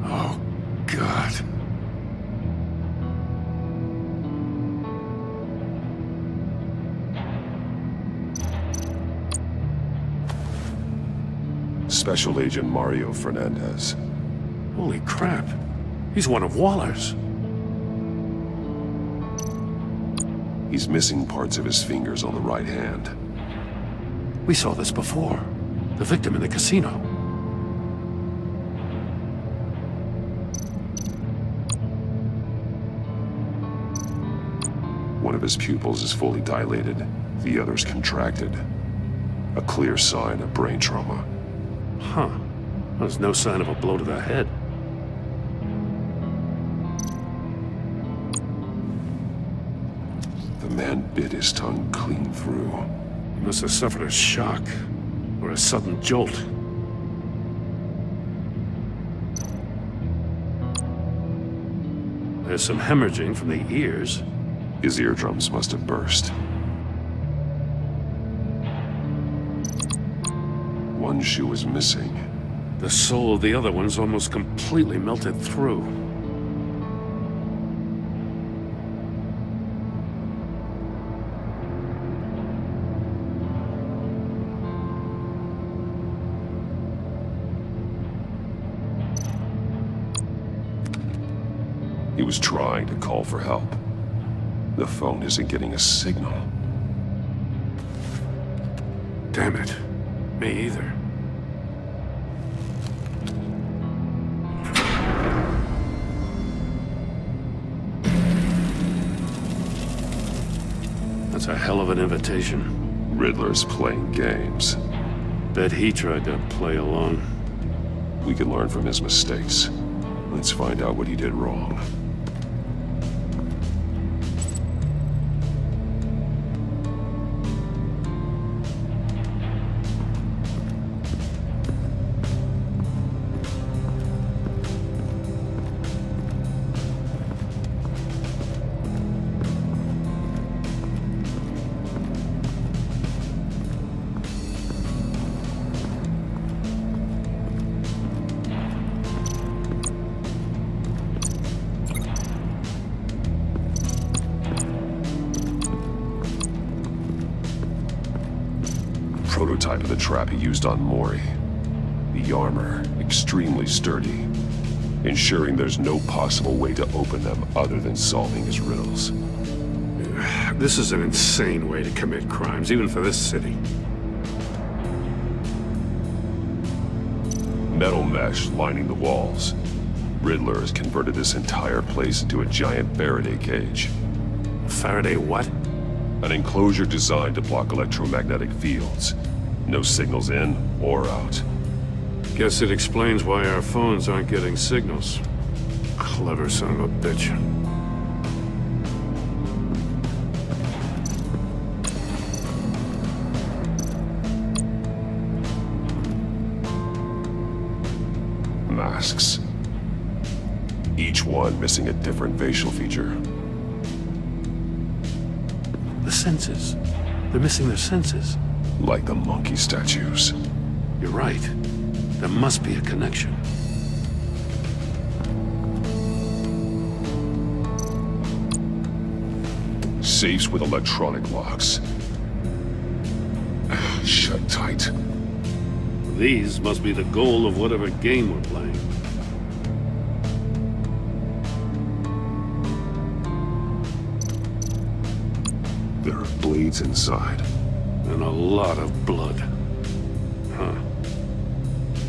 Oh, God. Special Agent Mario Fernandez. Holy crap. He's one of Waller's. He's missing parts of his fingers on the right hand. We saw this before. The victim in the casino. One of his pupils is fully dilated, the other's contracted. A clear sign of brain trauma. Huh. There's no sign of a blow to the head. The man bit his tongue clean through. He must have suffered a shock, or a sudden jolt. There's some hemorrhaging from the ears. His eardrums must have burst. One shoe is missing. The sole of the other one's almost completely melted through. He was trying to call for help. The phone isn't getting a signal. Damn it. Me either. That's a hell of an invitation. Riddler's playing games. Bet he tried to play along. We can learn from his mistakes. Let's find out what he did wrong. Prototype of the trap he used on Mori. The armor, extremely sturdy, ensuring there's no possible way to open them other than solving his riddles. This is an insane way to commit crimes, even for this city. Metal mesh lining the walls. Riddler has converted this entire place into a giant Faraday cage. Faraday what? An enclosure designed to block electromagnetic fields. No signals in or out. Guess it explains why our phones aren't getting signals. Clever son of a bitch. masks. Each one missing a different facial feature. The senses. They're missing their senses. Like the monkey statues. You're right. There must be a connection. Safes with electronic locks. Shut tight. These must be the goal of whatever game we're playing. There are blades inside. And a lot of blood. Huh.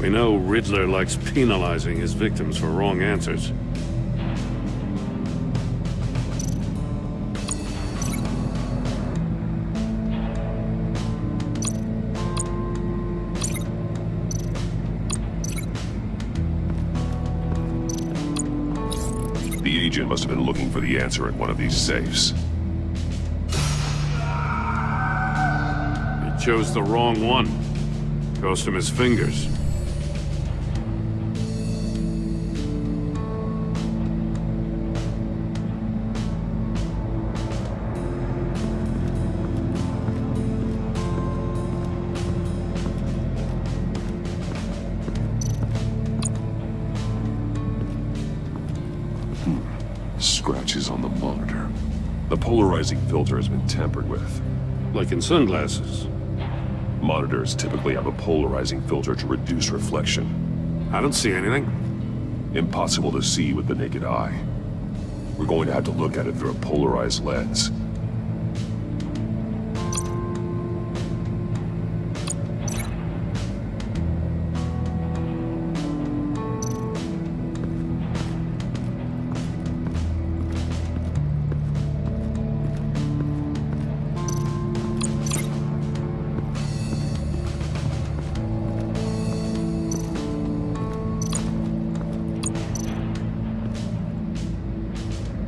We know Riddler likes penalizing his victims for wrong answers. The agent must have been looking for the answer in one of these safes. He chose the wrong one. Cost him his fingers. Scratches on the monitor. The polarizing filter has been tampered with. Like in sunglasses. Monitors typically have a polarizing filter to reduce reflection. I don't see anything. Impossible to see with the naked eye. We're going to have to look at it through a polarized lens.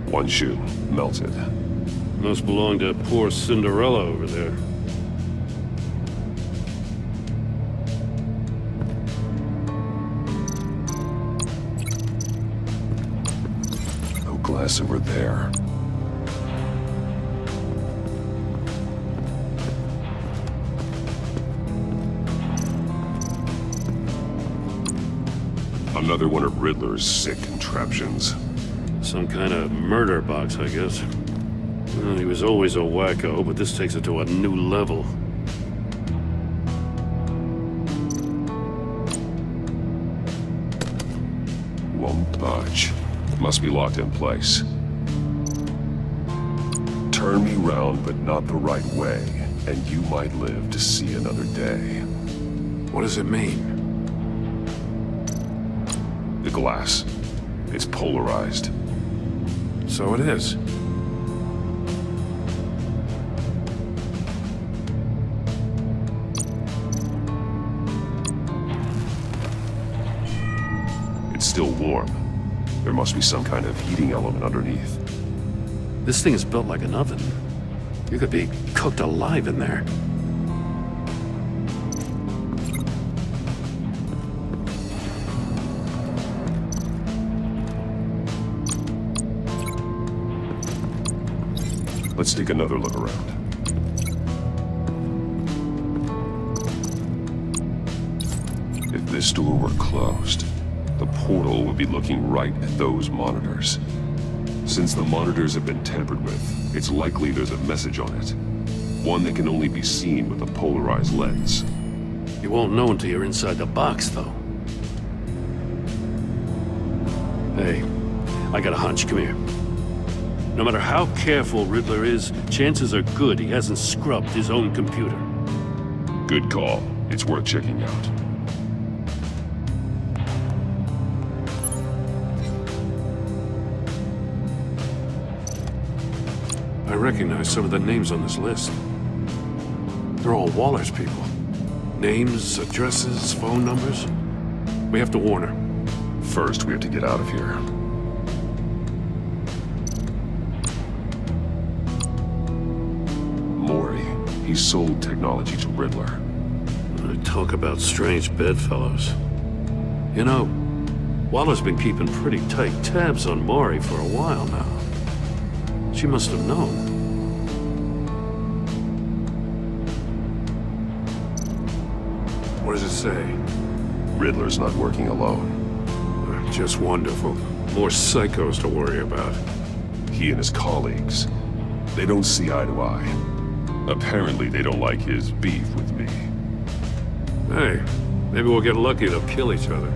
One shoe, melted. Must belong to poor Cinderella over there. No glass over there. Another one of Riddler's sick contraptions. Some kind of murder box, I guess. Well, he was always a wacko, but this takes it to a new level. Won't budge. Must be locked in place. Turn me round, but not the right way, and you might live to see another day. What does it mean? The glass. It's polarized. So it is. It's still warm. There must be some kind of heating element underneath. This thing is built like an oven. You could be cooked alive in there. Let's take another look around. If this door were closed, the portal would be looking right at those monitors. Since the monitors have been tampered with, it's likely there's a message on it. One that can only be seen with a polarized lens. You won't know until you're inside the box, though. Hey, I got a hunch. Come here. No matter how careful Riddler is, chances are good he hasn't scrubbed his own computer. Good call. It's worth checking out. I recognize some of the names on this list. They're all Waller's people. Names, addresses, phone numbers. We have to warn her. First, we have to get out of here. Mori. He sold technology to Riddler. I talk about strange bedfellows. You know, Waller's been keeping pretty tight tabs on Maury for a while now. She must have known. What does it say? Riddler's not working alone. Just wonderful. More psychos to worry about. He and his colleagues, they don't see eye to eye. Apparently they don't like his beef with me. Hey, maybe we'll get lucky. They'll kill each other.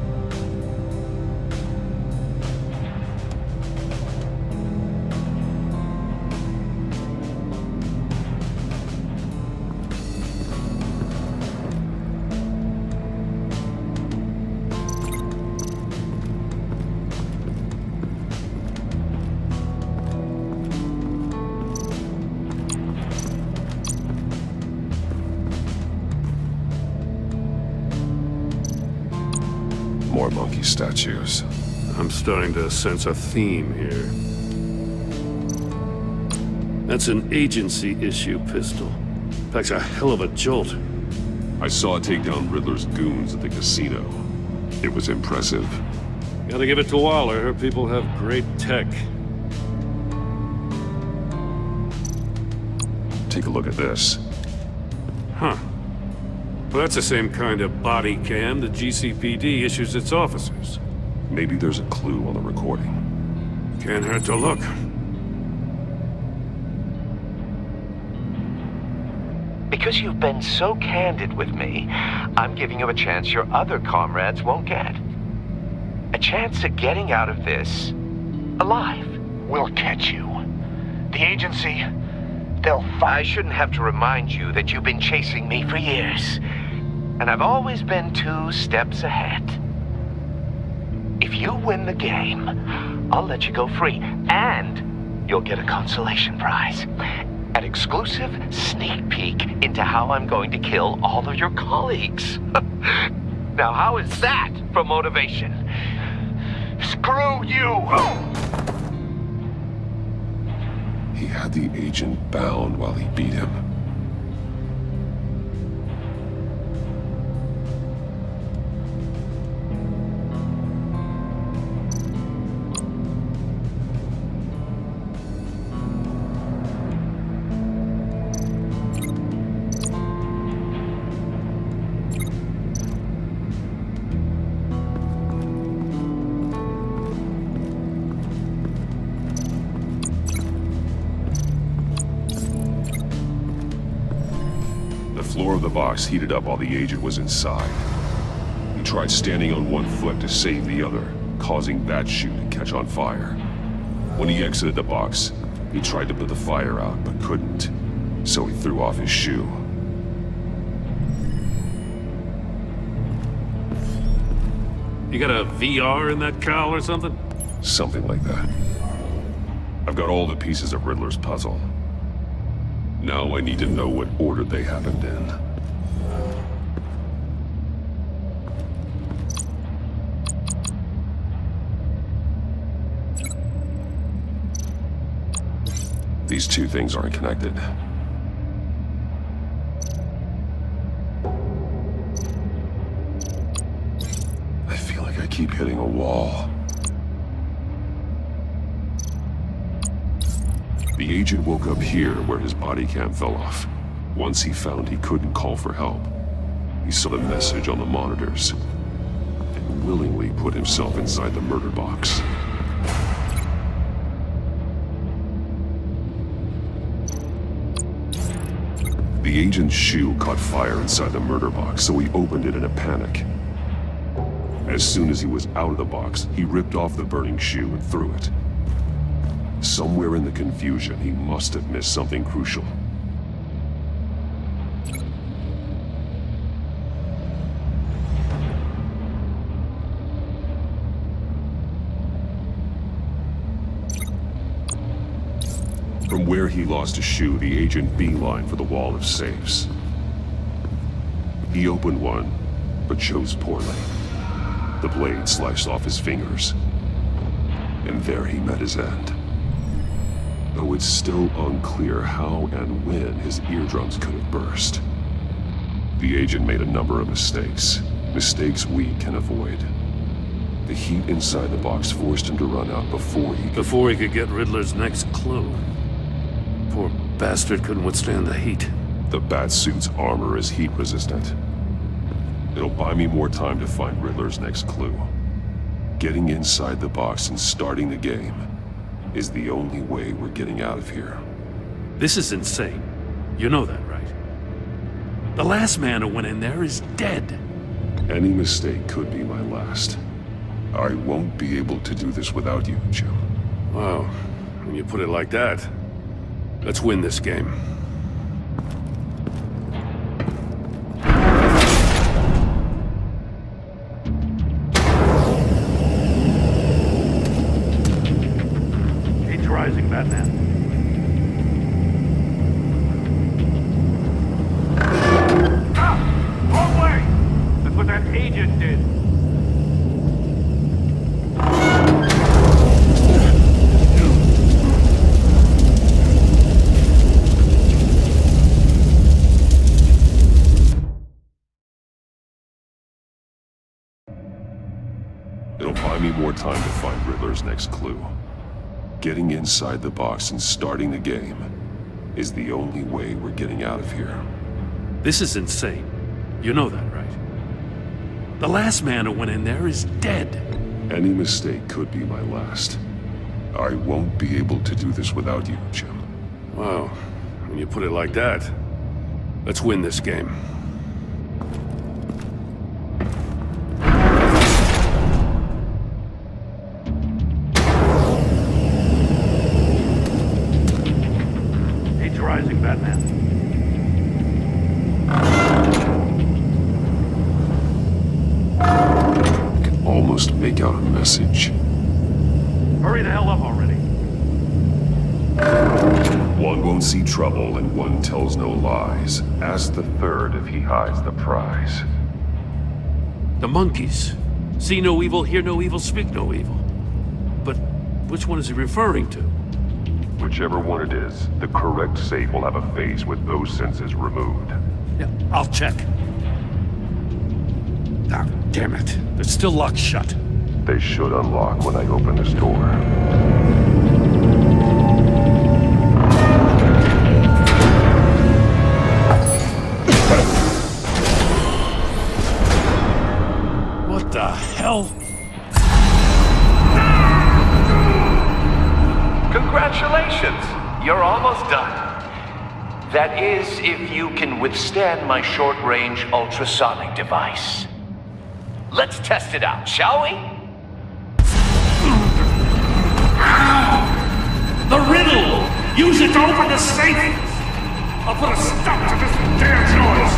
More monkey statues. I'm starting to sense a theme here. That's an agency issue pistol. Packs a hell of a jolt. I saw it take down Riddler's goons at the casino. It was impressive. Gotta give it to Waller. Her people have great tech. Take a look at this. Huh. Well, that's the same kind of body cam the GCPD issues its officers. Maybe there's a clue on the recording. Can't hurt to look. Because you've been so candid with me, I'm giving you a chance your other comrades won't get. A chance at getting out of this alive. We'll catch you. The agency, they'll I shouldn't have to remind you that you've been chasing me for years. And I've always been 2 steps ahead. If you win the game, I'll let you go free. And you'll get a consolation prize. An exclusive sneak peek into how I'm going to kill all of your colleagues. Now, how is that for motivation? screw you! He had the agent bound while he beat him. The floor of the box heated up while the agent was inside. He tried standing on one foot to save the other, causing that shoe to catch on fire. When he exited the box, he tried to put the fire out, but couldn't, so he threw off his shoe. You got a VR in that cowl or something? Something like that. I've got all the pieces of Riddler's puzzle. Now I need to know what order they happened in. These two things aren't connected. I feel like I keep hitting a wall. The agent woke up here where his body cam fell off. Once he found he couldn't call for help, he saw the message on the monitors and willingly put himself inside the murder box. The agent's shoe caught fire inside the murder box, so he opened it in a panic. As soon as he was out of the box, he ripped off the burning shoe and threw it. Somewhere in the confusion, he must have missed something crucial. From where he lost a shoe, the agent beelined for the wall of safes. He opened one, but chose poorly. The blade sliced off his fingers. And there he met his end. Though it's still unclear how and when his eardrums could have burst. The agent made a number of mistakes. Mistakes we can avoid. The heat inside the box forced him to run out before he could get Riddler's next clue. Poor bastard couldn't withstand the heat. The Batsuit's armor is heat resistant. It'll buy me more time to find Riddler's next clue. Getting inside the box and starting the game is the only way we're getting out of here. This is insane. You know that, right? The last man who went in there is dead. Any mistake could be my last. I won't be able to do this without you, Jim. Wow. When you put it like that, let's win this game. Rising, Batman. Wrong way! That's what that agent did. It'll buy me more time to find Riddler's next clue. Getting inside the box and starting the game is the only way we're getting out of here. This is insane. You know that, right? The last man who went in there is dead. Any mistake could be my last. I won't be able to do this without you, Jim. Wow. When you put it like that, let's win this game. Rising, Batman. I can almost make out a message. Hurry the hell up already. One won't see trouble and one tells no lies. Ask the third if he hides the prize. The monkeys. See no evil, hear no evil, speak no evil. But which one is he referring to? Whichever one it is, the correct safe will have a face with those senses removed. Yeah, I'll check. Ah, damn it. They're still locked shut. They should unlock when I open this door. What the hell? Congratulations! You're almost done. That is, if you can withstand my short-range ultrasonic device. Let's test it out, shall we? The riddle! Use it to open the safe! I'll put a stop to this damn noise!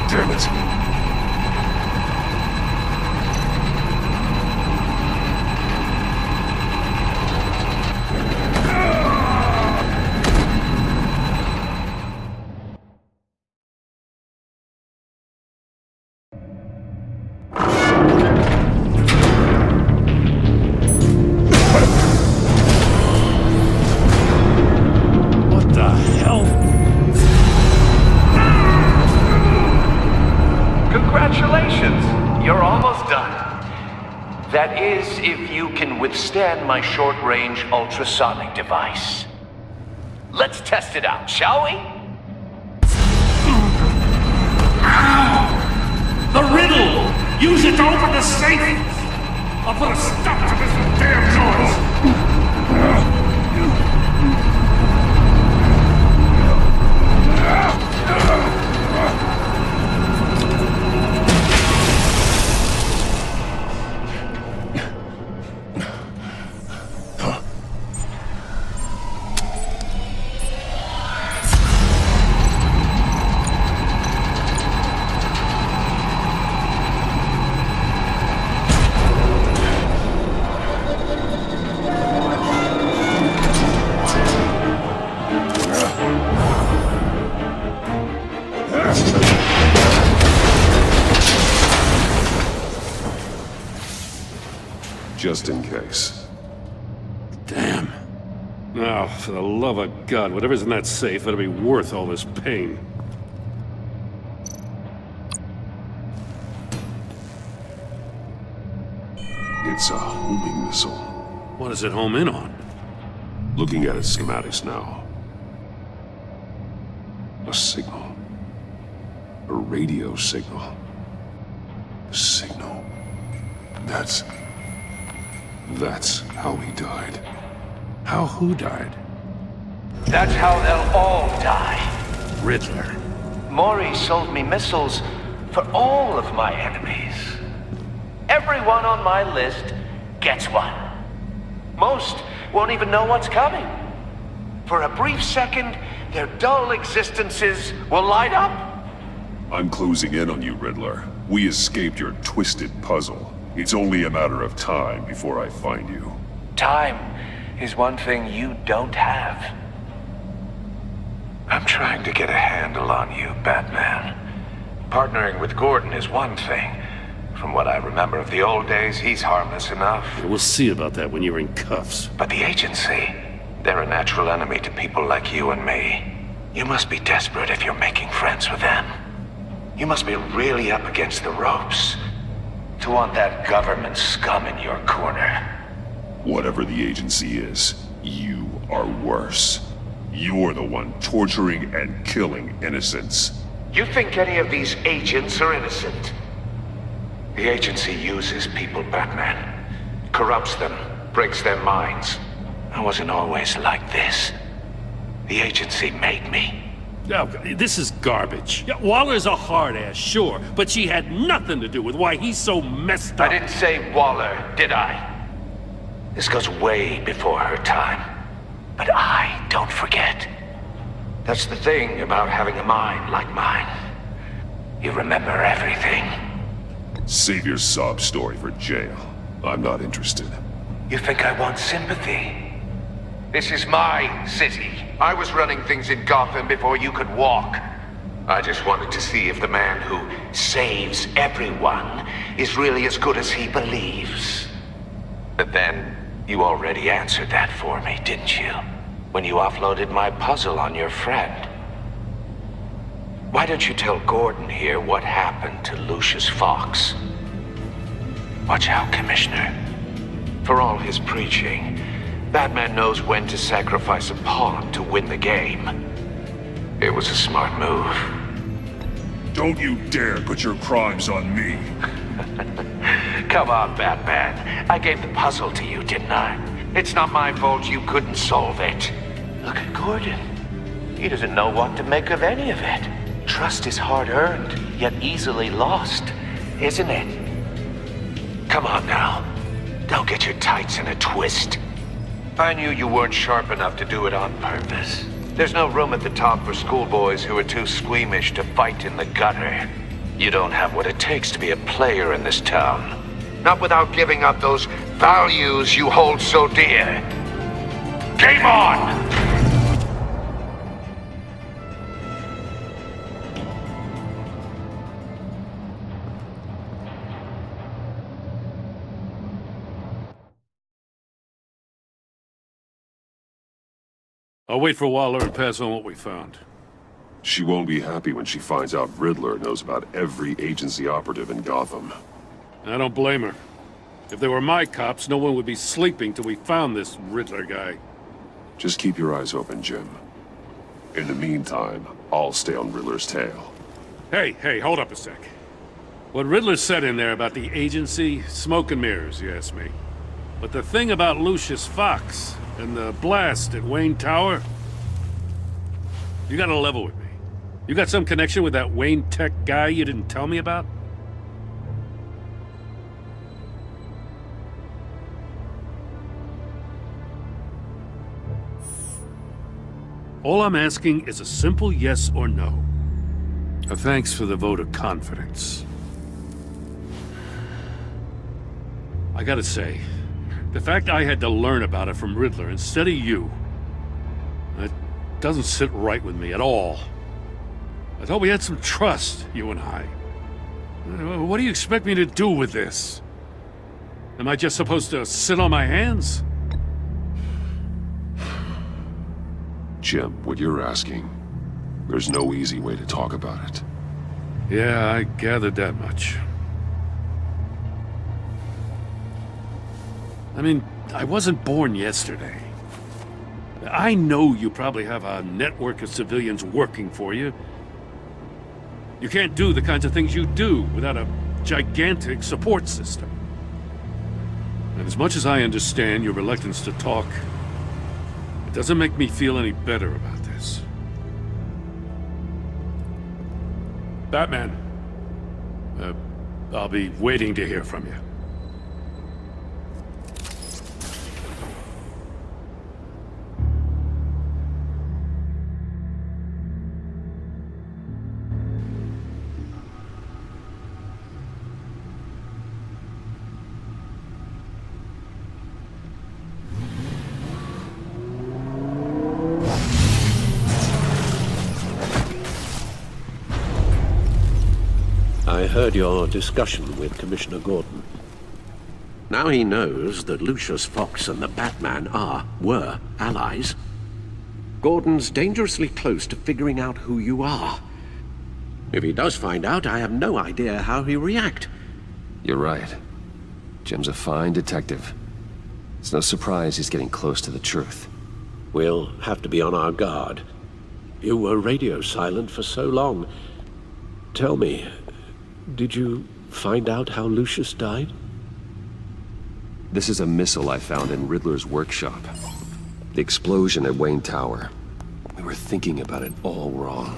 Damn it. What the hell? Congratulations! You're almost done. That is, if you can withstand my short-range ultrasonic device. Let's test it out, shall we? The riddle! Use it to open the safe! I'll put a stop to this damn noise! just in case. Damn. Now, for the love of God, whatever's in that safe, it'll be worth all this pain. It's a homing missile. What does it home in on? Looking at its schematics now. A signal. A radio signal. A signal. That's how he died. How who died? That's how they'll all die. Riddler. Maury sold me missiles for all of my enemies. Everyone on my list gets one. Most won't even know what's coming. For a brief second, their dull existences will light up. I'm closing in on you, Riddler. We escaped your twisted puzzle. It's only a matter of time before I find you. Time is one thing you don't have. I'm trying to get a handle on you, Batman. Partnering with Gordon is one thing. From what I remember of the old days, he's harmless enough. We'll see about that when you're in cuffs. But the agency, they're a natural enemy to people like you and me. You must be desperate if you're making friends with them. You must be really up against the ropes to want that government scum in your corner. Whatever the agency is, you are worse. You're the one torturing and killing innocents. You think any of these agents are innocent? The agency uses people, Batman. Corrupts them, breaks their minds. I wasn't always like this. The agency made me. Oh, this is garbage. Yeah, Waller's a hard ass, sure, but she had nothing to do with why he's so messed up. I didn't say Waller, did I? This goes way before her time. But I don't forget. That's the thing about having a mind like mine. You remember everything. Save your sob story for jail. I'm not interested. You think I want sympathy? This is my city. I was running things in Gotham before you could walk. I just wanted to see if the man who saves everyone is really as good as he believes. But then, you already answered that for me, didn't you? When you offloaded my puzzle on your friend. Why don't you tell Gordon here what happened to Lucius Fox? Watch out, Commissioner. For all his preaching, Batman knows when to sacrifice a pawn to win the game. It was a smart move. Don't you dare put your crimes on me. Come on, Batman. I gave the puzzle to you, didn't I? It's not my fault you couldn't solve it. Look at Gordon. He doesn't know what to make of any of it. Trust is hard-earned, yet easily lost, isn't it? Come on now. Don't get your tights in a twist. I knew you weren't sharp enough to do it on purpose. There's no room at the top for schoolboys who are too squeamish to fight in the gutter. You don't have what it takes to be a player in this town. Not without giving up those values you hold so dear. Game on! I'll wait for Waller and pass on what we found. She won't be happy when she finds out Riddler knows about every agency operative in Gotham. I don't blame her. If they were my cops, no one would be sleeping till we found this Riddler guy. Just keep your eyes open, Jim. In the meantime, I'll stay on Riddler's tail. Hey, hold up a sec. What Riddler said in there about the agency, smoke and mirrors, you ask me. But the thing about Lucius Fox and the blast at Wayne Tower, you gotta level with me. You got some connection with that Wayne Tech guy you didn't tell me about? All I'm asking is a simple yes or no. A thanks for the vote of confidence. I gotta say, the fact I had to learn about it from Riddler instead of you, that doesn't sit right with me at all. I thought we had some trust, you and I. What do you expect me to do with this? Am I just supposed to sit on my hands? Jim, what you're asking, there's no easy way to talk about it. Yeah, I gathered that much. I mean, I wasn't born yesterday. I know you probably have a network of civilians working for you. You can't do the kinds of things you do without a gigantic support system. And as much as I understand your reluctance to talk, it doesn't make me feel any better about this. Batman, I'll be waiting to hear from you. I heard your discussion with Commissioner Gordon. Now he knows that Lucius Fox and the Batman were allies. Gordon's dangerously close to figuring out who you are. If he does find out, I have no idea how he'll react. You're right. Jim's a fine detective. It's no surprise he's getting close to the truth. We'll have to be on our guard. You were radio silent for so long. Tell me, did you find out how Lucius died? This is a missile I found in Riddler's workshop. The explosion at Wayne Tower. We were thinking about it all wrong.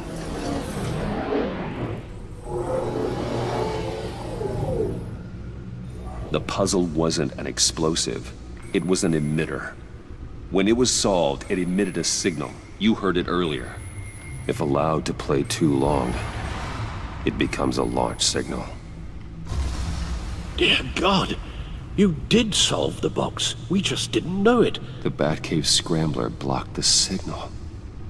The puzzle wasn't an explosive. It was an emitter. When it was solved, it emitted a signal. You heard it earlier. If allowed to play too long, it becomes a launch signal. Dear God! You did solve the box. We just didn't know it. The Batcave scrambler blocked the signal.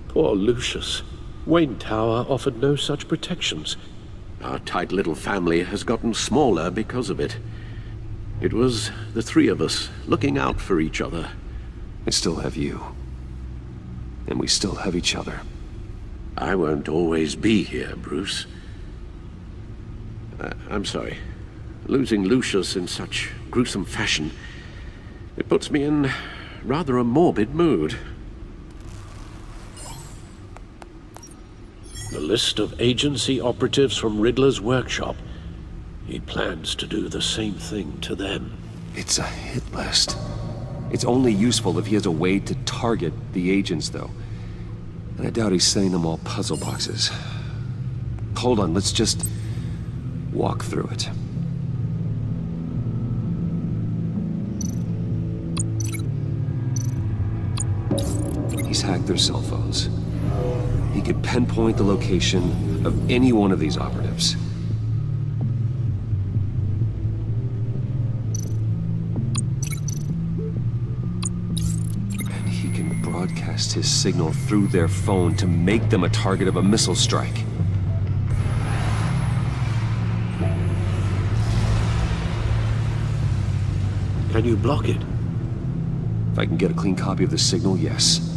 Poor Lucius. Wayne Tower offered no such protections. Our tight little family has gotten smaller because of it. It was the three of us looking out for each other. I still have you. And we still have each other. I won't always be here, Bruce. I'm sorry. Losing Lucius in such gruesome fashion, it puts me in rather a morbid mood. The list of agency operatives from Riddler's workshop. He plans to do the same thing to them. It's a hit list. It's only useful if he has a way to target the agents, though. And I doubt he's sending them all puzzle boxes. Hold on, let's just walk through it. He's hacked their cell phones. He could pinpoint the location of any one of these operatives. And he can broadcast his signal through their phone to make them a target of a missile strike. Can you block it? If I can get a clean copy of the signal, yes.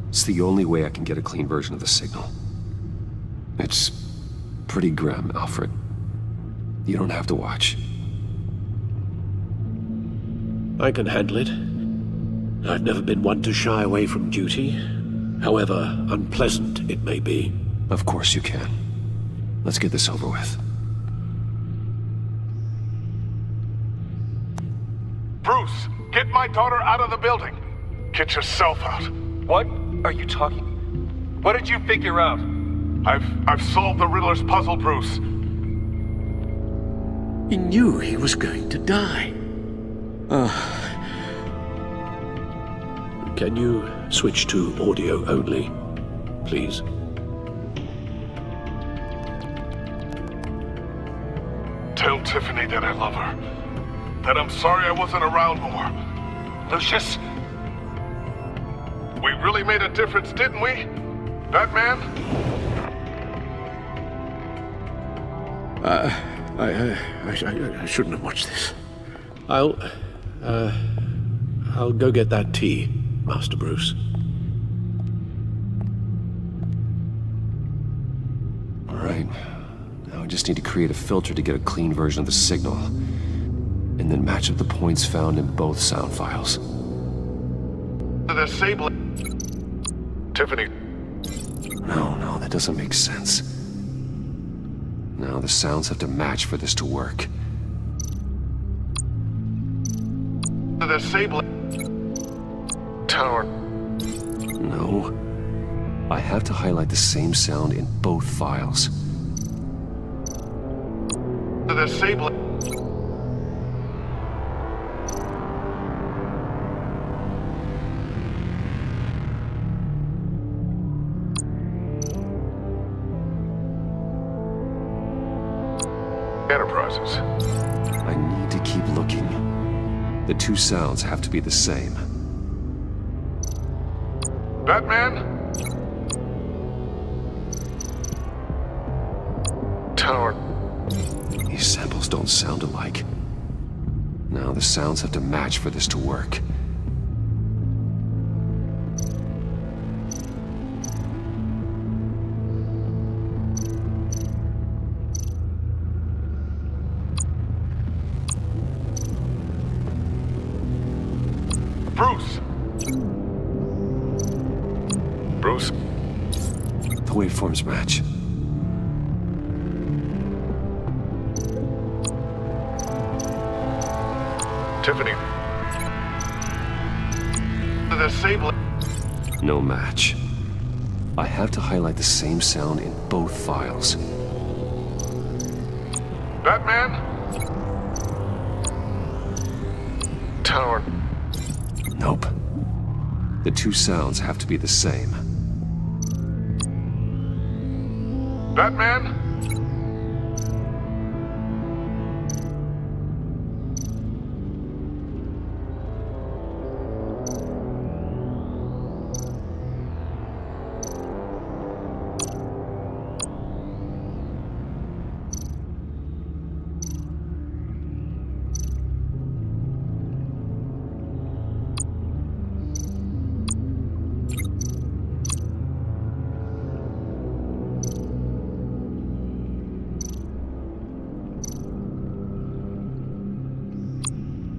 It's the only way I can get a clean version of the signal. It's pretty grim, Alfred. You don't have to watch. I can handle it. I've never been one to shy away from duty, however unpleasant it may be. Of course you can. Let's get this over with. Bruce, get my daughter out of the building. Get yourself out. What are you talking? What did you figure out? I've solved the Riddler's puzzle, Bruce. He knew he was going to die. Can you switch to audio only, please? Tell Tiffany that I love her. That I'm sorry I wasn't around more. Lucius? We really made a difference, didn't we? Batman? I shouldn't have watched this. I'll go get that tea, Master Bruce. All right. Now I just need to create a filter to get a clean version of the signal. And then match up the points found in both sound files. The Sable... Tiffany... No, that doesn't make sense. No, the sounds have to match for this to work. The Sable... Tower... No. I have to highlight the same sound in both files. The Sable... Enterprises. I need to keep looking. The two sounds have to be the same. Batman? Tower. These samples don't sound alike. Now the sounds have to match for this to work. Bruce! Bruce? The waveforms match. Tiffany. The Sable... No match. I have to highlight the same sound in both files. Batman? Tower. Nope. The two sounds have to be the same. Batman?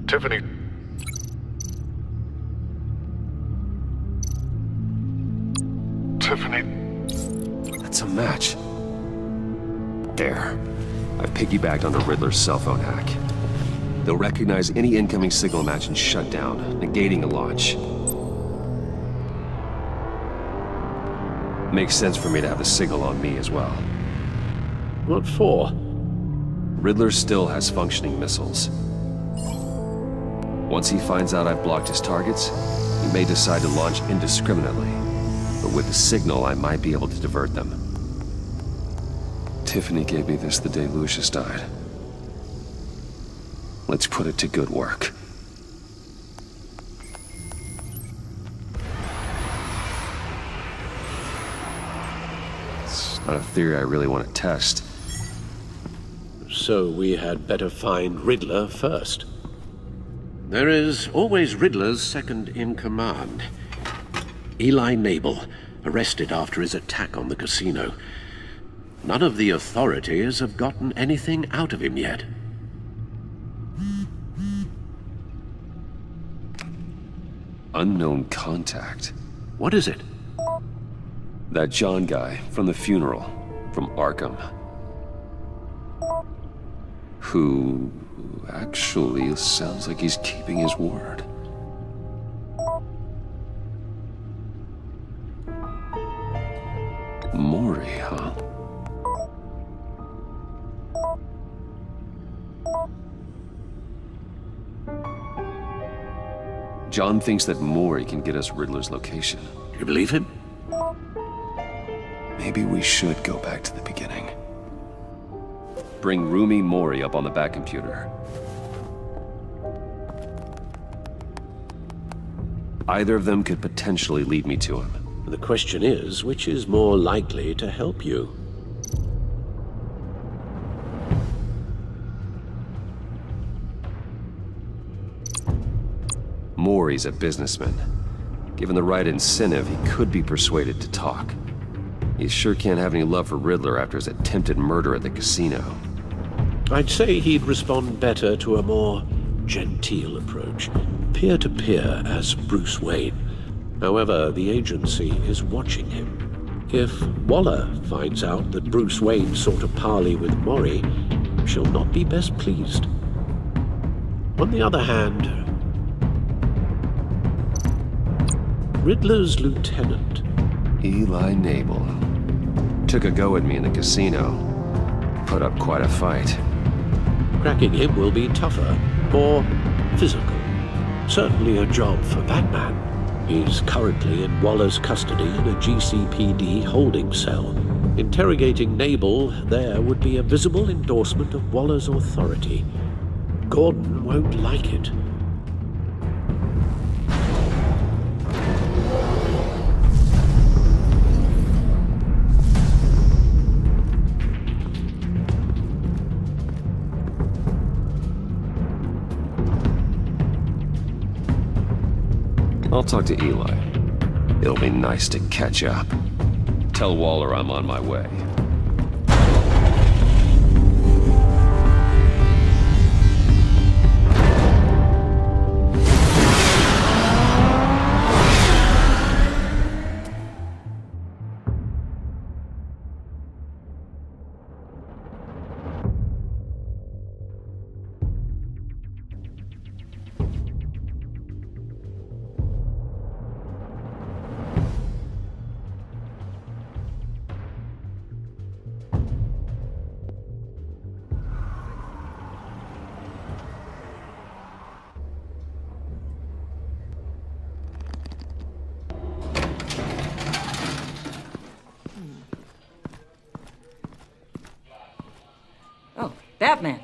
Tiffany. Tiffany. That's a match. There. I've piggybacked onto Riddler's cell phone hack. They'll recognize any incoming signal match and shut down, negating a launch. Makes sense for me to have the signal on me as well. What for? Riddler still has functioning missiles. Once he finds out I've blocked his targets, he may decide to launch indiscriminately. But with the signal, I might be able to divert them. Tiffany gave me this the day Lucius died. Let's put it to good work. It's not a theory I really want to test. So we had better find Riddler first. There is always Riddler's second in command. Eli Nabel, arrested after his attack on the casino. None of the authorities have gotten anything out of him yet. Unknown contact. What is it? That John guy from the funeral, from Arkham. Who actually sounds like he's keeping his word. Mori, huh? John thinks that Mori can get us Riddler's location. You believe him? Maybe we should go back to the beginning. Bring Rumi Mori up on the back computer. Either of them could potentially lead me to him. The question is, which is more likely to help you? Maury's a businessman. Given the right incentive, he could be persuaded to talk. He sure can't have any love for Riddler after his attempted murder at the casino. I'd say he'd respond better to a more genteel approach, peer-to-peer as Bruce Wayne. However, the agency is watching him. If Waller finds out that Bruce Wayne sought a parley with Maury, she'll not be best pleased. On the other hand, Riddler's lieutenant, Eli Nabel, took a go at me in the casino. Put up quite a fight. cracking him will be tougher, more physical. Certainly a job for Batman. He's currently in Waller's custody in a GCPD holding cell. Interrogating Nabel there would be a visible endorsement of Waller's authority. Gordon won't like it. I'll talk to Eli. It'll be nice to catch up. Tell Waller I'm on my way. Oh, Batman.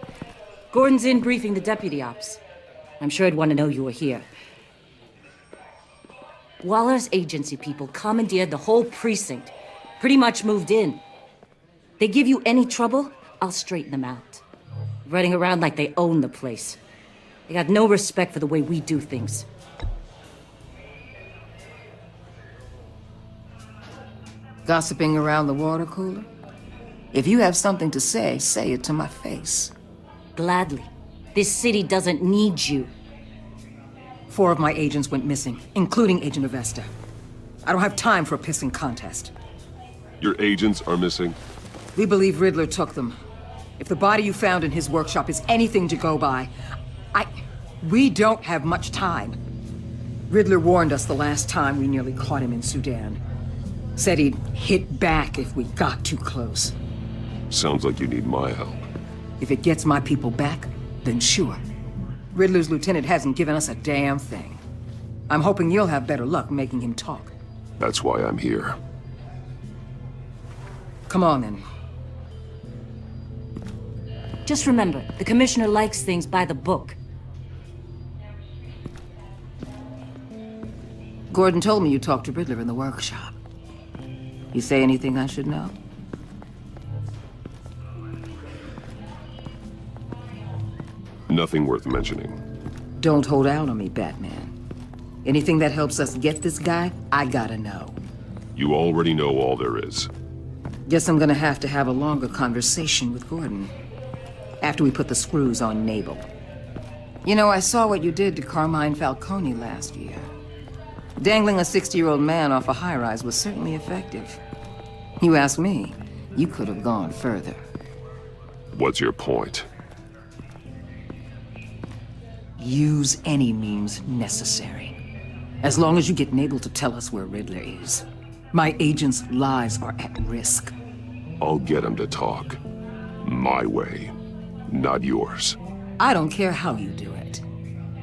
Gordon's in briefing the deputy ops. I'm sure I'd want to know you were here. Waller's agency people commandeered the whole precinct. Pretty much moved in. They give you any trouble, I'll straighten them out. Running around like they own the place. They got no respect for the way we do things. Gossiping around the water cooler? If you have something to say it to my face. Gladly. This city doesn't need you. 4 of my agents went missing, including Agent Avesta. I don't have time for a pissing contest. Your agents are missing? We believe Riddler took them. If the body you found in his workshop is anything to go by, we don't have much time. Riddler warned us the last time we nearly caught him in Sudan. Said he'd hit back if we got too close. Sounds like you need my help. If it gets my people back, then sure. Riddler's lieutenant hasn't given us a damn thing. I'm hoping you'll have better luck making him talk. That's why I'm here. Come on, then. Just remember, the commissioner likes things by the book. Gordon told me you talked to Riddler in the workshop. You say anything I should know? Nothing worth mentioning. Don't hold out on me, Batman. Anything that helps us get this guy, I gotta know. You already know all there is. Guess I'm gonna have to have a longer conversation with Gordon. After we put the screws on Nabel. You know, I saw what you did to Carmine Falcone last year. Dangling a 60-year-old man off a high-rise was certainly effective. You ask me, you could have gone further. What's your point? Use any means necessary. As long as you get Nabel to tell us where Riddler is. My agents' lives are at risk. I'll get him to talk. My way, not yours. I don't care how you do it.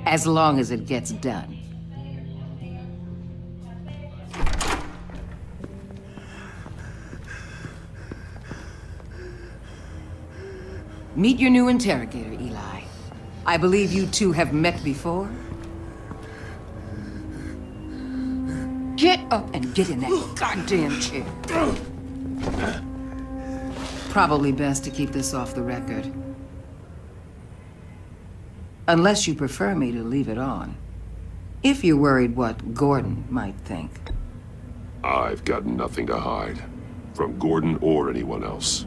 As long as it gets done. Meet your new interrogator, Eli. I believe you two have met before? Get up and get in that goddamn chair. Probably best to keep this off the record. Unless you prefer me to leave it on. If you're worried what Gordon might think. I've got nothing to hide. From Gordon or anyone else.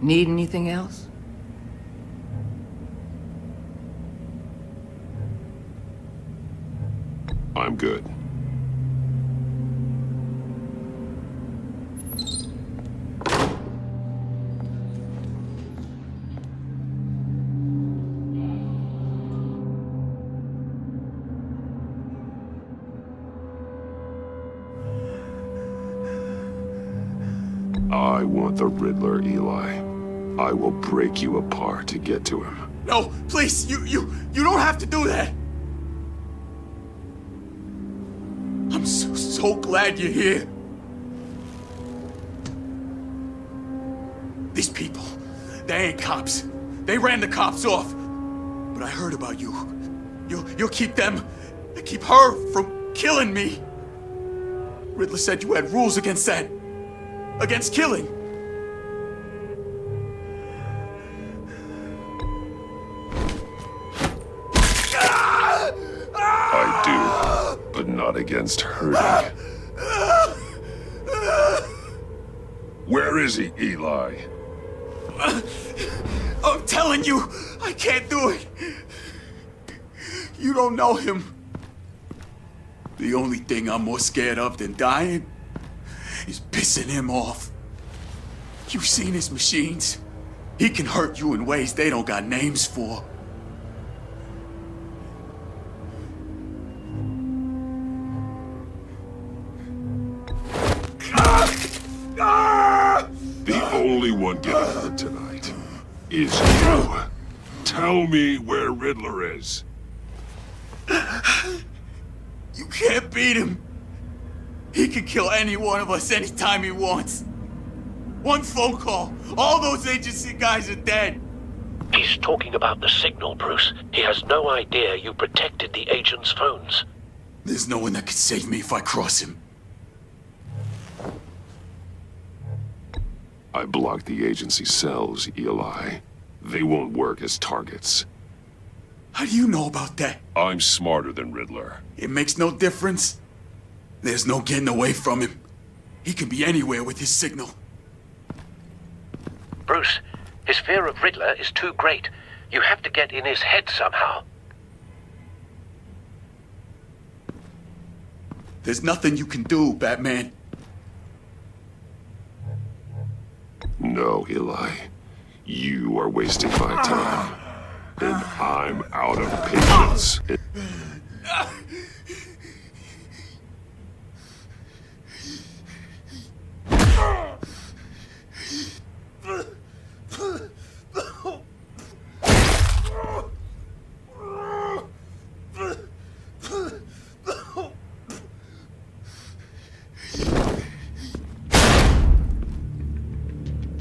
Need anything else? I'm good. I want the Riddler, Eli. I will break you apart to get to him. No, please, you don't have to do that. I'm so glad you're here. These people, they ain't cops. They ran the cops off. But I heard about you. You'll keep them, keep her from killing me. Riddler said you had rules against that. Against killing. I do, but not against hurting. Where is he, Eli? I'm telling you, I can't do it. You don't know him. The only thing I'm more scared of than dying is pissing him off. You've seen his machines. He can hurt you in ways they don't got names for. The only one getting hurt tonight is you. Tell me where Riddler is. You can't beat him. He can kill any one of us anytime he wants. One phone call, all those agency guys are dead. He's talking about the signal, Bruce. He has no idea you protected the agent's phones. There's no one that can save me if I cross him. I blocked the agency cells, Eli. They won't work as targets. How do you know about that? I'm smarter than Riddler. It makes no difference. There's no getting away from him. He can be anywhere with his signal. Bruce, his fear of Riddler is too great. You have to get in his head somehow. There's nothing you can do, Batman. No, Eli. You are wasting my time. And I'm out of patience.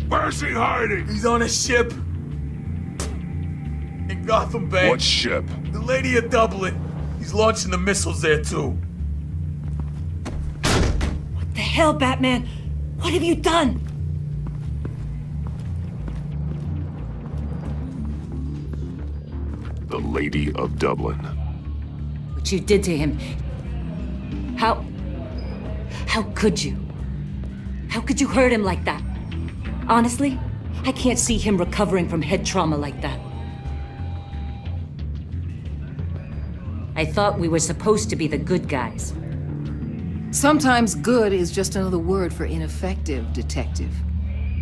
Where's he hiding? He's on a ship. In Gotham Bay. What ship? The Lady of Dublin. He's launching the missiles there, too. What the hell, Batman? What have you done? The Lady of Dublin. What you did to him. How could you? How could you hurt him like that? Honestly, I can't see him recovering from head trauma like that. I thought we were supposed to be the good guys. Sometimes good is just another word for ineffective, Detective.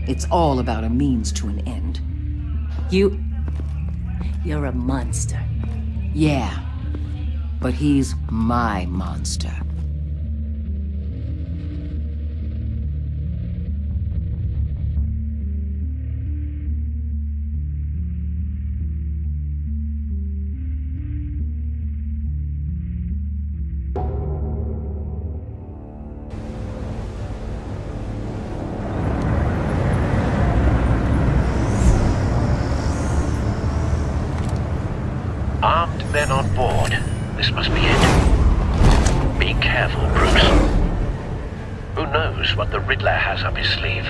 It's all about a means to an end. You're a monster. Yeah, but he's my monster. careful, Bruce. Who knows what the Riddler has up his sleeve?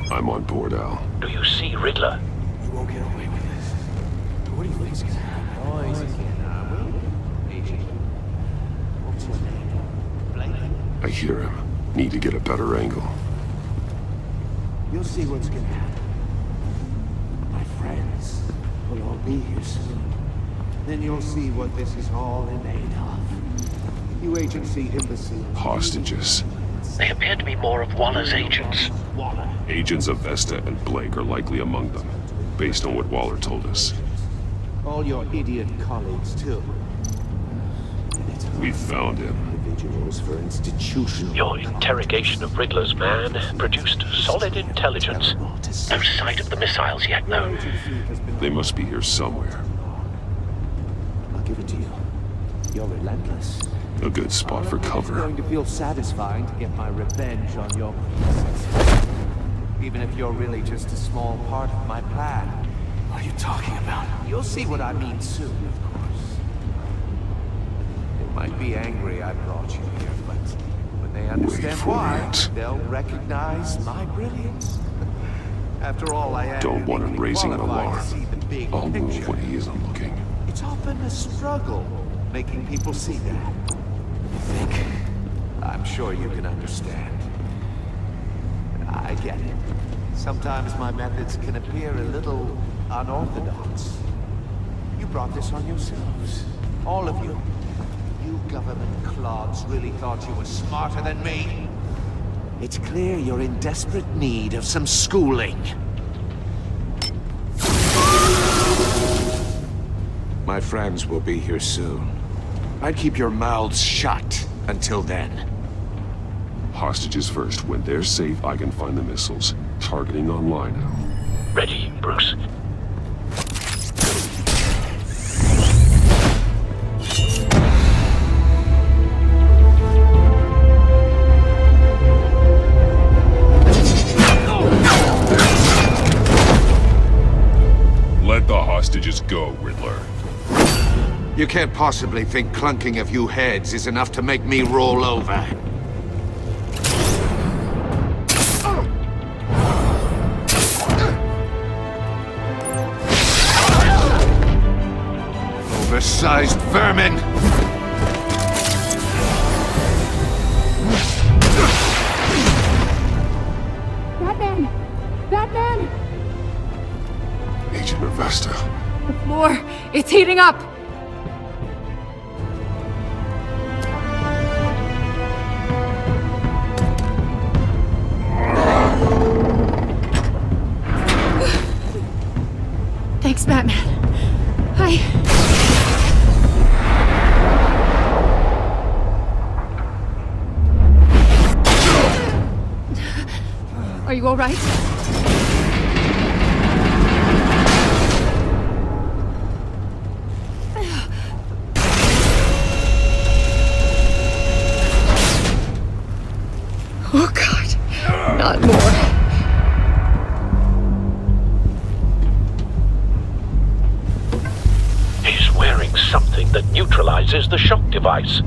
I'm on board, Al. Do you see Riddler? You won't get away with this. What do you think's gonna happen? Oh, he's What's your name? Blake? I hear him. Need to get a better angle. You'll see what's gonna happen. My friends will all be here soon. Then you'll see what this is all in aid of. You agency imbeciles. Hostages. They appear to be more of Waller's agents. Agents of Vesta and Blake are likely among them, based on what Waller told us. All your idiot colleagues, too. We found him. Individuals for institutional... Your interrogation of Riddler's man produced solid intelligence. No sight of the missiles yet, though. They must be here somewhere. I'll give it to you. You're relentless. A good spot for It's cover. going to feel satisfying to get my revenge on your... Even if you're really just a small part of my plan. What are you talking about? You'll see what I mean soon, of course. They might be angry I brought you here, but when they understand why, they'll recognize my brilliance. After all, I am Don't want him uniquely raising an qualified alarm. to see the big I'll move picture. when he isn't looking. It's often a struggle making people see that. You think? I'm sure you can understand. I get it. Sometimes my methods can appear a little unorthodox. You brought this on yourselves. All of you. You government clods really thought you were smarter than me. It's clear you're in desperate need of some schooling. My friends will be here soon. I'd keep your mouths shut until then. Hostages first. When they're safe, I can find the missiles. Targeting online now. Ready, Bruce? Let the hostages go, Riddler. You can't possibly think clunking a few heads is enough to make me roll over. Oversized vermin! Batman! Batman! Agent of Vesta. The floor, it's heating up! Thanks, Batman. Are you all right? Oh, God. Not more. He's wearing something that neutralizes the shock device.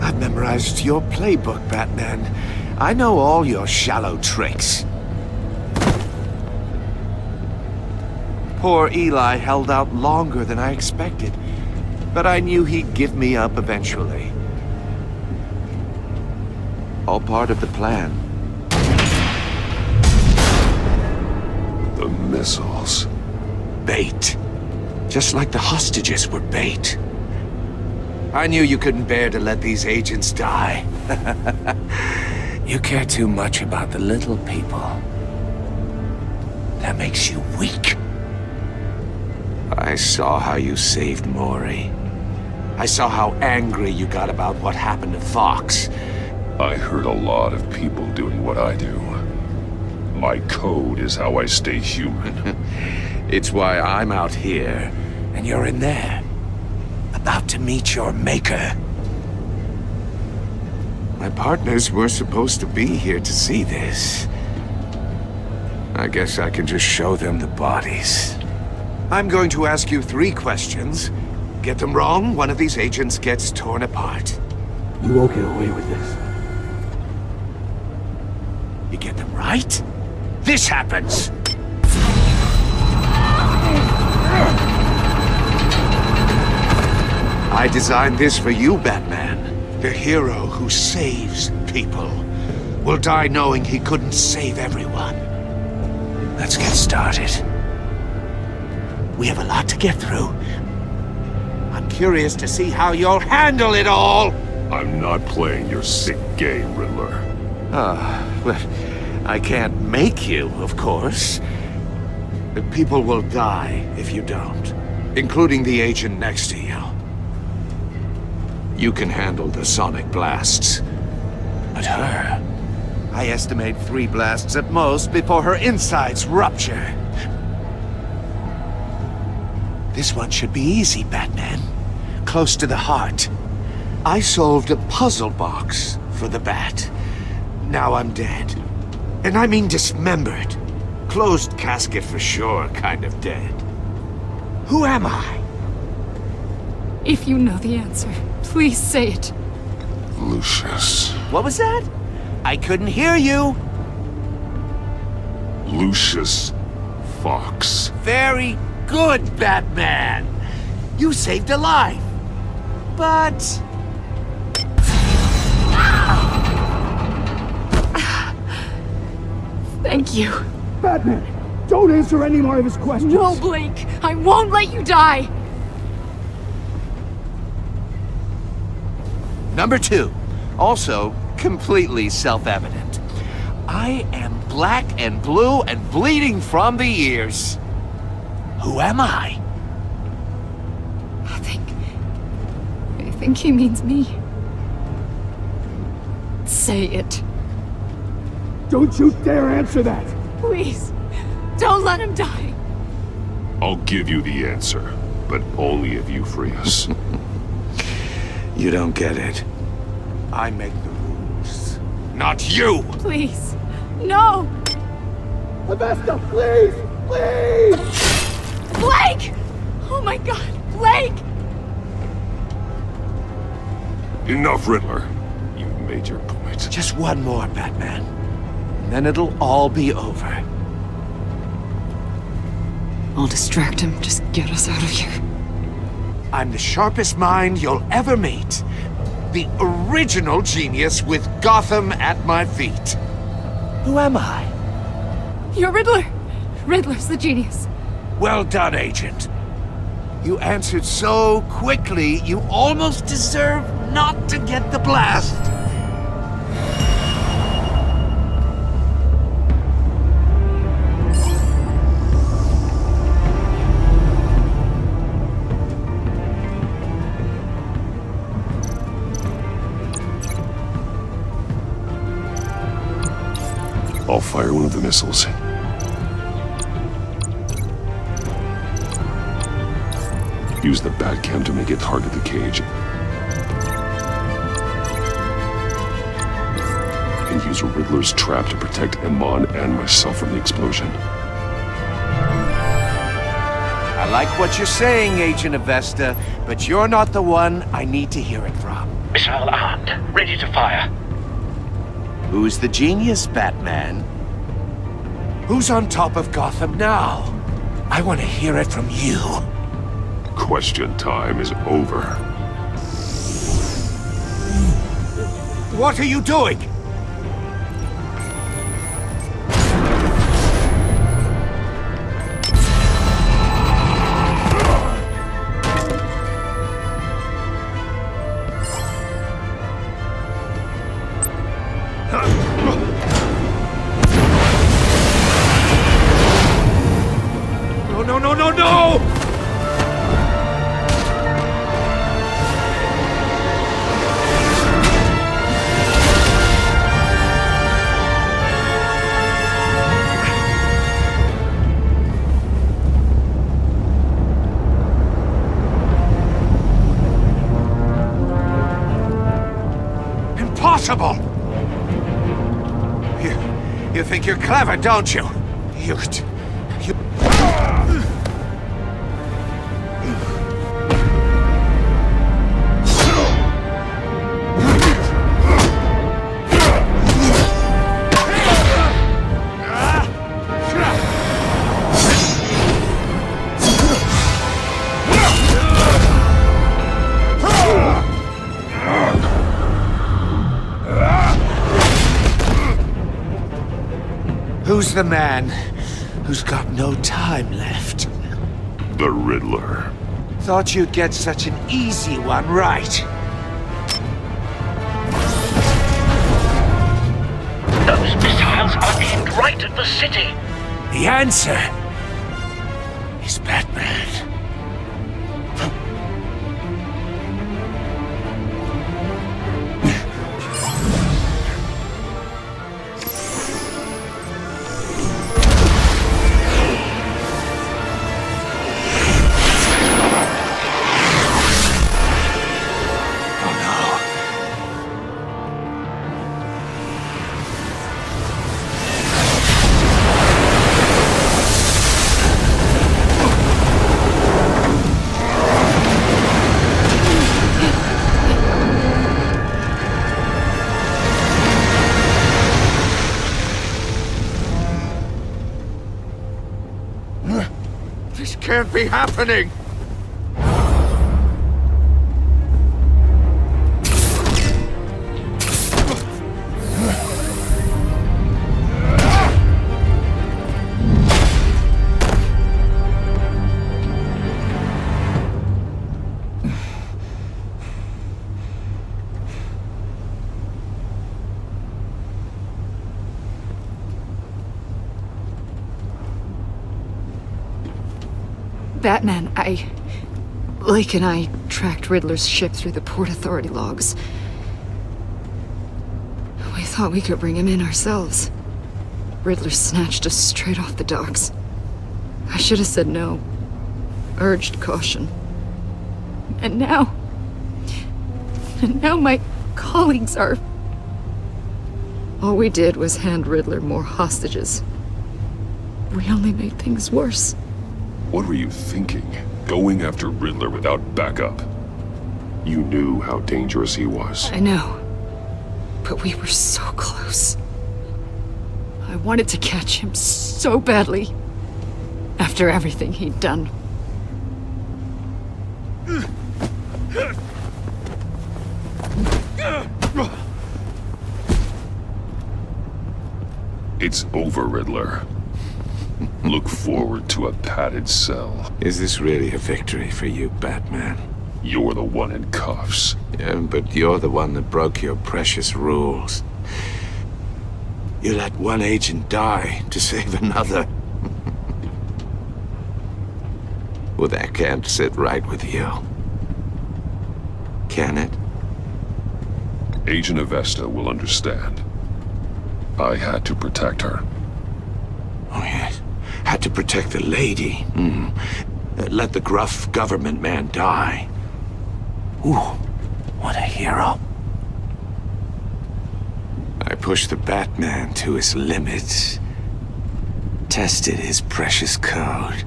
I've memorized your playbook, Batman. I know all your shallow tricks. Poor Eli held out longer than I expected, but I knew he'd give me up eventually. All part of the plan. The missiles. Bait. Just like the hostages were bait. I knew you couldn't bear to let these agents die. You care too much about the little people. That makes you weak. I saw how you saved Maury. I saw how angry you got about what happened to Fox. I heard a lot of people doing what I do. My code is how I stay human. It's why I'm out here, and you're in there. About to meet your maker. My partners were supposed to be here to see this. I guess I can just show them the bodies. I'm going to ask you 3 questions. Get them wrong, one of these agents gets torn apart. You won't get away with this. You get them right, this happens! I designed this for you, Batman. The hero who saves people will die knowing he couldn't save everyone. Let's get started. We have a lot to get through. I'm curious to see how you'll handle it all! I'm not playing your sick game, Riddler. But I can't make you, of course. The people will die if you don't, including the agent next to you. You can handle the sonic blasts. But her... I estimate 3 blasts at most before her insides rupture. This one should be easy, Batman. Close to the heart. I solved a puzzle box for the Bat. Now I'm dead. And I mean dismembered. Closed casket for sure, kind of dead. Who am I? If you know the answer, please say it. Lucius. What was that? I couldn't hear you. Lucius Fox. Very good, Batman. You saved a life. But... Thank you. Batman, don't answer any more of his questions. No, Blake. I won't let you die. Number 2. Also, completely self-evident. I am black and blue and bleeding from the ears. Who am I? I think he means me. Say it. Don't you dare answer that! Please. Don't let him die. I'll give you the answer, but only if you free us. You don't get it. I make the rules, not you! Please. No! Avesta, please! Please! Blake! Oh my god, Blake! Enough, Riddler. You've made your point. Just one more, Batman. And then it'll all be over. I'll distract him. Just get us out of here. I'm the sharpest mind you'll ever meet. The original genius with Gotham at my feet. Who am I? You're Riddler. Riddler's the genius. Well done, Agent. You answered so quickly, you almost deserve not to get the blast. I'll fire one of the missiles. Use the Batcam to make it target the cage. And use Riddler's trap to protect Iman and myself from the explosion. I like what you're saying, Agent Avesta, but you're not the one I need to hear it from. Missile armed, ready to fire. Who's the genius, Batman? Who's on top of Gotham now? I want to hear it from you. Question time is over. What are you doing? No! impossible! You think you're clever, don't you? You... Who's the man who's got no time left? The Riddler. Thought you'd get such an easy one right. Those missiles are aimed right at the city. The answer is Batman. This can't be happening! Batman, Lake and I tracked Riddler's ship through the Port Authority logs. We thought we could bring him in ourselves. Riddler snatched us straight off the docks. I should have said no. Urged caution. And now my colleagues are... All we did was hand Riddler more hostages. We only made things worse. What were you thinking? Going after Riddler without backup? You knew how dangerous he was. I know. But we were so close. I wanted to catch him so badly. After everything he'd done. It's over, Riddler. Look forward to a padded cell. Is this really a victory for you, Batman? You're the one in cuffs. Yeah, but you're the one that broke your precious rules. You let one agent die to save another. Well, that can't sit right with you. Can it? Agent Avesta will understand. I had to protect her. Oh, yes. Had to protect the lady. Let the gruff government man die. Ooh, what a hero. I pushed the Batman to his limits. Tested his precious code.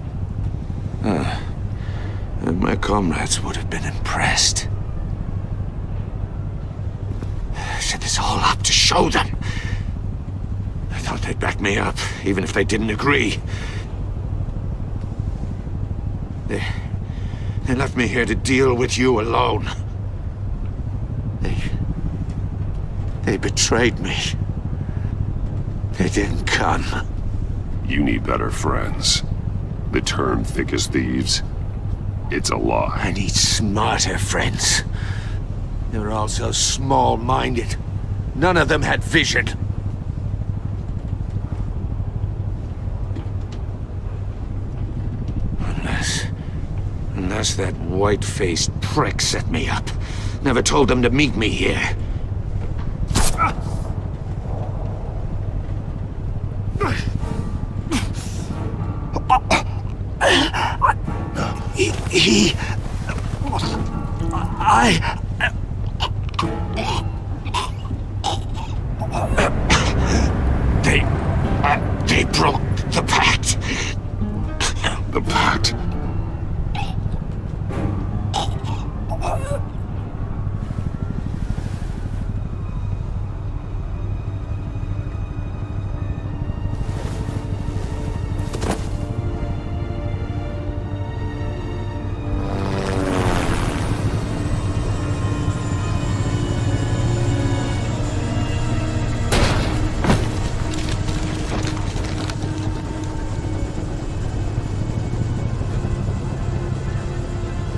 And my comrades would have been impressed. I set this all up to show them. I thought they'd back me up, even if they didn't agree. They left me here to deal with you alone. They betrayed me. They didn't come. You need better friends. The term thick as thieves, it's a lie. I need smarter friends. They were all so small-minded. None of them had vision. Unless that white-faced prick set me up. Never told them to meet me here.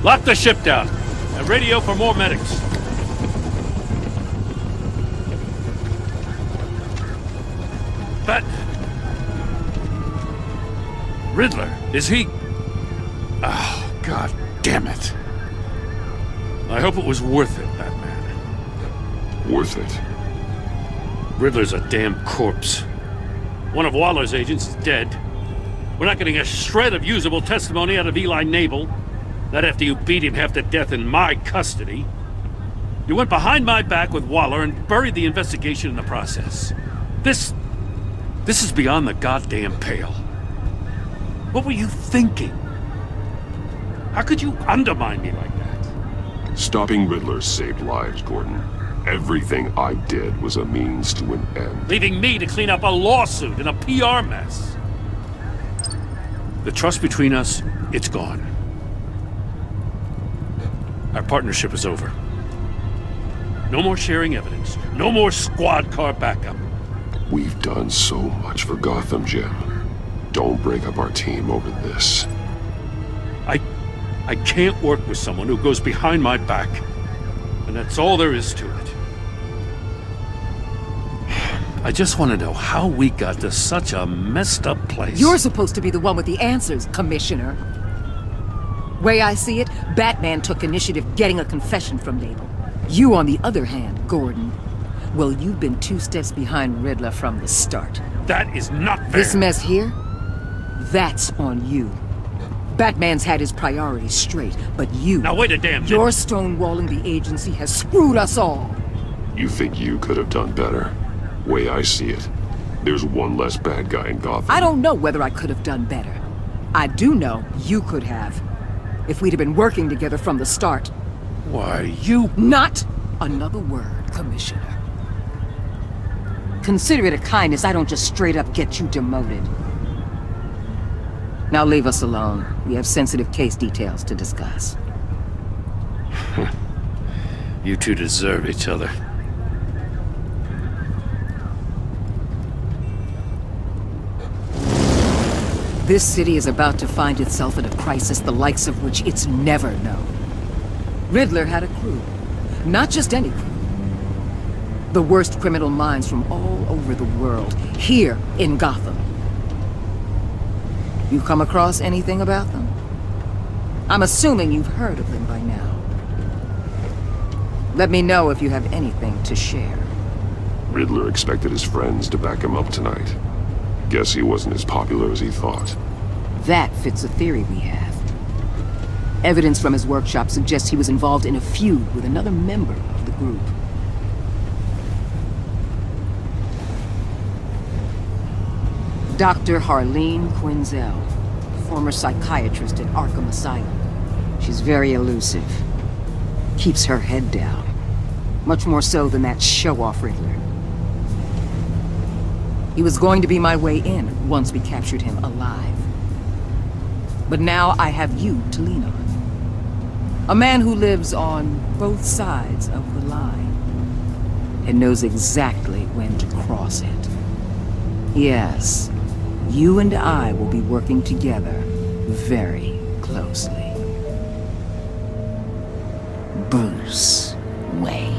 Lock the ship down, and radio for more medics. But... Riddler, is he... Oh, God damn it. I hope it was worth it, Batman. Worth it? Riddler's a damn corpse. One of Waller's agents is dead. We're not getting a shred of usable testimony out of Eli Nabel. Not after you beat him half to death in my custody. You went behind my back with Waller and buried the investigation in the process. This is beyond the goddamn pale. What were you thinking? How could you undermine me like that? Stopping Riddler saved lives, Gordon. Everything I did was a means to an end. Leaving me to clean up a lawsuit and a PR mess. The trust between us, it's gone. Our partnership is over. No more sharing evidence. No more squad car backup. We've done so much for Gotham, Jim. Don't break up our team over this. I can't work with someone who goes behind my back. And that's all there is to it. I just want to know how we got to such a messed up place. You're supposed to be the one with the answers, Commissioner. Way I see it, Batman took initiative getting a confession from Nabel. You, on the other hand, Gordon, well, you've been 2 steps behind Riddler from the start. That is not fair. This mess here, that's on you. Batman's had his priorities straight, but you... Now wait a damn minute. Your stonewalling the agency has screwed us all. You think you could have done better? Way I see it, there's one less bad guy in Gotham. I don't know whether I could have done better. I do know you could have. If we'd have been working together from the start. Why, you... Not another word, Commissioner. Consider it a kindness I don't just straight up get you demoted. Now leave us alone. We have sensitive case details to discuss. You two deserve each other. This city is about to find itself in a crisis the likes of which it's never known. Riddler had a crew. Not just any crew. The worst criminal minds from all over the world, here in Gotham. You come across anything about them? I'm assuming you've heard of them by now. Let me know if you have anything to share. Riddler expected his friends to back him up tonight. Guess he wasn't as popular as he thought. That fits a theory we have. Evidence from his workshop suggests he was involved in a feud with another member of the group. Dr. Harleen Quinzel, former psychiatrist at Arkham Asylum. She's very elusive. Keeps her head down. Much more so than that show-off Riddler. He was going to be my way in once we captured him alive. But now I have you to lean on. A man who lives on both sides of the line and knows exactly when to cross it. Yes, you and I will be working together very closely. Bruce Wayne.